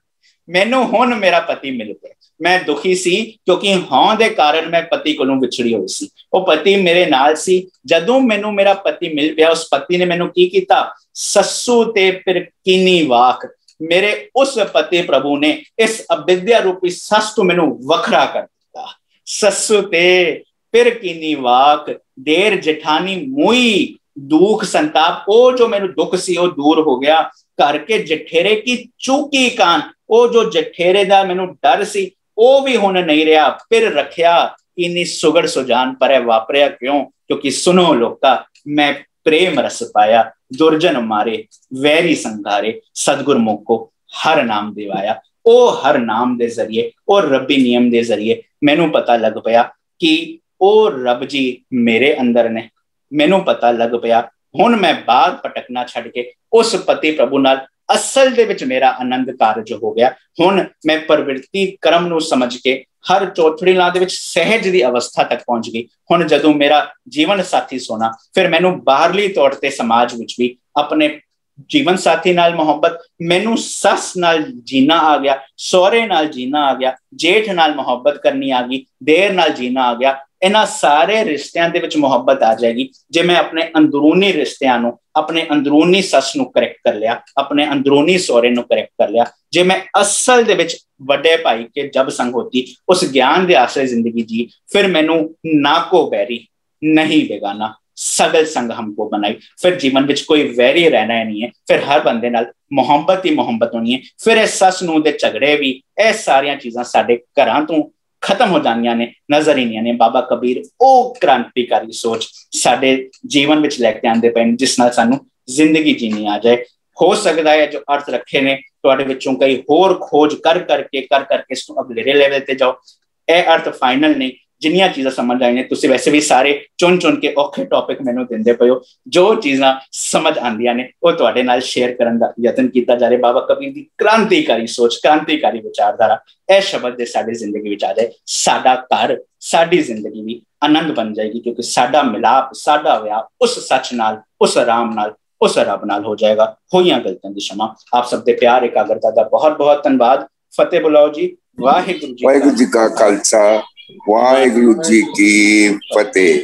मैनू हुण मेरा पति मिल गया, मैं दुखी सी क्योंकि हां दे कारण मैं पति कोलों विछड़ी हुई सी। वो पति मेरे नाल सी, जदों मैनू मेरा पति मिल गया, उस पति ने मैनू की कीता, ससु ते फिर कीनी वाख। मेरे उस पति प्रभु ने इस अविद्या रूपी सस तो मैनू वखरा कर दिता। ससु ते फिर कीनी वाख, देर जेठानी मुई दुख संताप। ओ जो मेनू दुख सी वो दूर हो गया, करके जठेरे की चूकी कान, ओ जो जठेरे दा मैनू डर सी ओ भी हुण नहीं रहा। फिर रखिया इन्नी सुगड़ सुजान पर वापरिया क्यों? क्योंकि सुनो लोका मैं प्रेम रस पाया, दुर्जन मारे वैरी संघारे, सदगुर मोको हर नाम दिवाया। ओ हर नाम दे जरिए, ओ रब्बी नियम दे जरिए मैनू पता लग पाया कि ओ रब जी मेरे अंदर ने। मैनू पता लग पाया हुण मैं बाहर भटकना छड़ के उस पति प्रभु नाल ਅਸਲ ਦੇ ਵਿੱਚ ਮੇਰਾ ਆਨੰਦ ਕਾਰਜ ਹੋ ਗਿਆ। ਹੁਣ ਮੈਂ ਪ੍ਰਵਿਰਤੀ ਕਰਮ ਨੂੰ ਸਮਝ ਕੇ ਹਰ ਚੌਥੜੀ ਲਾਂ ਦੇ ਵਿੱਚ ਸਹਿਜ ਦੀ ਅਵਸਥਾ ਤੱਕ ਪਹੁੰਚ ਗਈ। ਹੁਣ ਜਦੋਂ ਮੇਰਾ ਜੀਵਨ ਸਾਥੀ ਸੋਨਾ, ਫਿਰ ਮੈਨੂੰ ਬਾਹਰਲੀ ਤੌਰ ਤੇ ਸਮਾਜ ਵਿੱਚ ਵੀ ਆਪਣੇ ਜੀਵਨ ਸਾਥੀ ਨਾਲ ਮੁਹੱਬਤ, ਮੈਨੂੰ ਸੱਸ ਨਾਲ ਜੀਣਾ ਆ ਗਿਆ, ਸਹੁਰੇ ਨਾਲ ਜੀਣਾ ਆ ਗਿਆ, ਜੇਠ ਨਾਲ ਮੁਹੱਬਤ ਕਰਨੀ ਆ ਗਈ, ਦੇਰ ਨਾਲ ਜੀਣਾ ਆ ਗਿਆ। ਇਹਨਾਂ ਸਾਰੇ ਰਿਸ਼ਤਿਆਂ ਦੇ ਵਿੱਚ ਮੁਹੱਬਤ ਆ ਜਾਏਗੀ ਜੇ ਮੈਂ ਆਪਣੇ ਅੰਦਰੂਨੀ ਰਿਸ਼ਤਿਆਂ ਨੂੰ, ਆਪਣੇ ਅੰਦਰੂਨੀ ਸੱਸ ਨੂੰ ਕਰੈਕਟ ਕਰ ਲਿਆ, ਆਪਣੇ ਅੰਦਰੂਨੀ ਸਹੁਰੇ ਨੂੰ ਕਰੈਕਟ ਕਰ ਲਿਆ। ਜੇ ਮੈਂ ਅਸਲ ਦੇ ਵਿੱਚ ਵੱਡੇ ਭਾਈ ਕੇ ਜਬ ਸੰਗ ਹੋਤੀ ਉਸ ਗਿਆਨ ਦੇ ਆਸਰੇ ਜ਼ਿੰਦਗੀ ਜੀ, ਫਿਰ ਮੈਨੂੰ ਨਾ ਕੋ ਬੈਰੀ ਨਹੀਂ ਬੇਗਾਨਾ ਸਗਲ ਸੰਗ ਹਮਕੋ ਬਣਾਈ। ਫਿਰ ਜੀਵਨ ਵਿੱਚ ਕੋਈ ਵੈਰੀ ਰਹਿਣਾ ਨਹੀਂ ਹੈ, ਫਿਰ ਹਰ ਬੰਦੇ ਨਾਲ ਮੁਹੱਬਤ ਹੀ ਮੁਹੱਬਤ ਹੋਣੀ ਹੈ। ਫਿਰ ਇਹ ਸੱਸ ਨੂੰ ਦੇ ਝਗੜੇ ਵੀ, ਇਹ ਸਾਰੀਆਂ ਚੀਜ਼ਾਂ ਸਾਡੇ ਘਰਾਂ ਤੋਂ ਖਤਮ ਹੋ ਜਾਂਦੀਆਂ ਨੇ, ਨਜ਼ਰ ਹੀ ਨਹੀਂ ਆਉਂਦੀਆਂ। ਬਾਬਾ ਕਬੀਰ ਉਹ ਕ੍ਰਾਂਤੀਕਾਰੀ ਸੋਚ ਸਾਡੇ ਜੀਵਨ ਵਿੱਚ ਲੈ ਕੇ ਆਉਂਦੇ ਪਏ ਨੇ, ਜਿਸ ਨਾਲ ਸਾਨੂੰ ਜ਼ਿੰਦਗੀ ਜੀਣੀ ਆ ਜਾਏ। ਹੋ ਸਕਦਾ ਹੈ ਜੋ ਅਰਥ ਰੱਖੇ ਨੇ ਤੁਹਾਡੇ ਵਿੱਚੋਂ ਕਈ ਹੋਰ ਖੋਜ ਕਰ ਕਰਕੇ ਇਸ ਨੂੰ ਅਗਲੇਰੇ ਲੈਵਲ ਤੇ ਜਾਓ। ਇਹ ਅਰਥ ਫਾਈਨਲ ਨਹੀਂ। ਜਿੰਨੀਆਂ ਚੀਜ਼ਾਂ ਸਮਝ ਆਈਆਂ, ਤੁਸੀਂ ਵੈਸੇ ਵੀ ਸਾਰੇ ਚੁਣ ਕੇ ਔਖੇ ਟੌਪਿਕ ਮੈਨੂੰ ਦਿੰਦੇ ਪਏ ਹੋ। ਜੋ ਚੀਜ਼ਾਂ ਸਮਝ ਆਉਂਦੀਆਂ ਨੇ ਉਹ ਤੁਹਾਡੇ ਨਾਲ ਸ਼ੇਅਰ ਕਰਨ ਦਾ ਯਤਨ ਕੀਤਾ ਜਾ ਰਿਹਾ। ਬਾਬਾ ਕਬੀਰ ਦੀ ਕ੍ਰਾਂਤੀਕਾਰੀ ਸੋਚ, ਕ੍ਰਾਂਤੀਕਾਰੀ ਵਿਚਾਰਧਾਰਾ, ਇਹ ਸ਼ਬਦ ਦੇ ਸਾਡੀ ਜ਼ਿੰਦਗੀ ਵਿੱਚ ਆ ਜਾਏ, ਸਾਡਾ ਘਰ, ਸਾਡੀ ਜ਼ਿੰਦਗੀ ਵੀ ਆਨੰਦ ਬਣ ਜਾਏਗੀ, ਕਿਉਂਕਿ ਸਾਡਾ ਮਿਲਾਪ, ਸਾਡਾ ਵਿਆਹ ਉਸ ਸੱਚ ਨਾਲ, ਉਸ ਆਰਾਮ ਨਾਲ, ਉਸ ਰੱਬ ਨਾਲ ਹੋ ਜਾਏਗਾ। ਹੋਈਆਂ ਗਲਤੀਆਂ ਦੀ क्षमा। ਆਪ ਸਭ ਦੇ ਪਿਆਰ, ਇਕਾਗਰਤਾ ਦਾ ਬਹੁਤ ਬਹੁਤ ਧੰਨਵਾਦ। ਫਤਿਹ ਬੁਲਾਓ ਜੀ। ਵਾਹਿਗੁਰੂ ਜੀ ਕਾ ਖਾਲਸਾ, ਵਾਹਿਗੁਰੂ ਜੀ ਕੀ ਫਤਿਹ।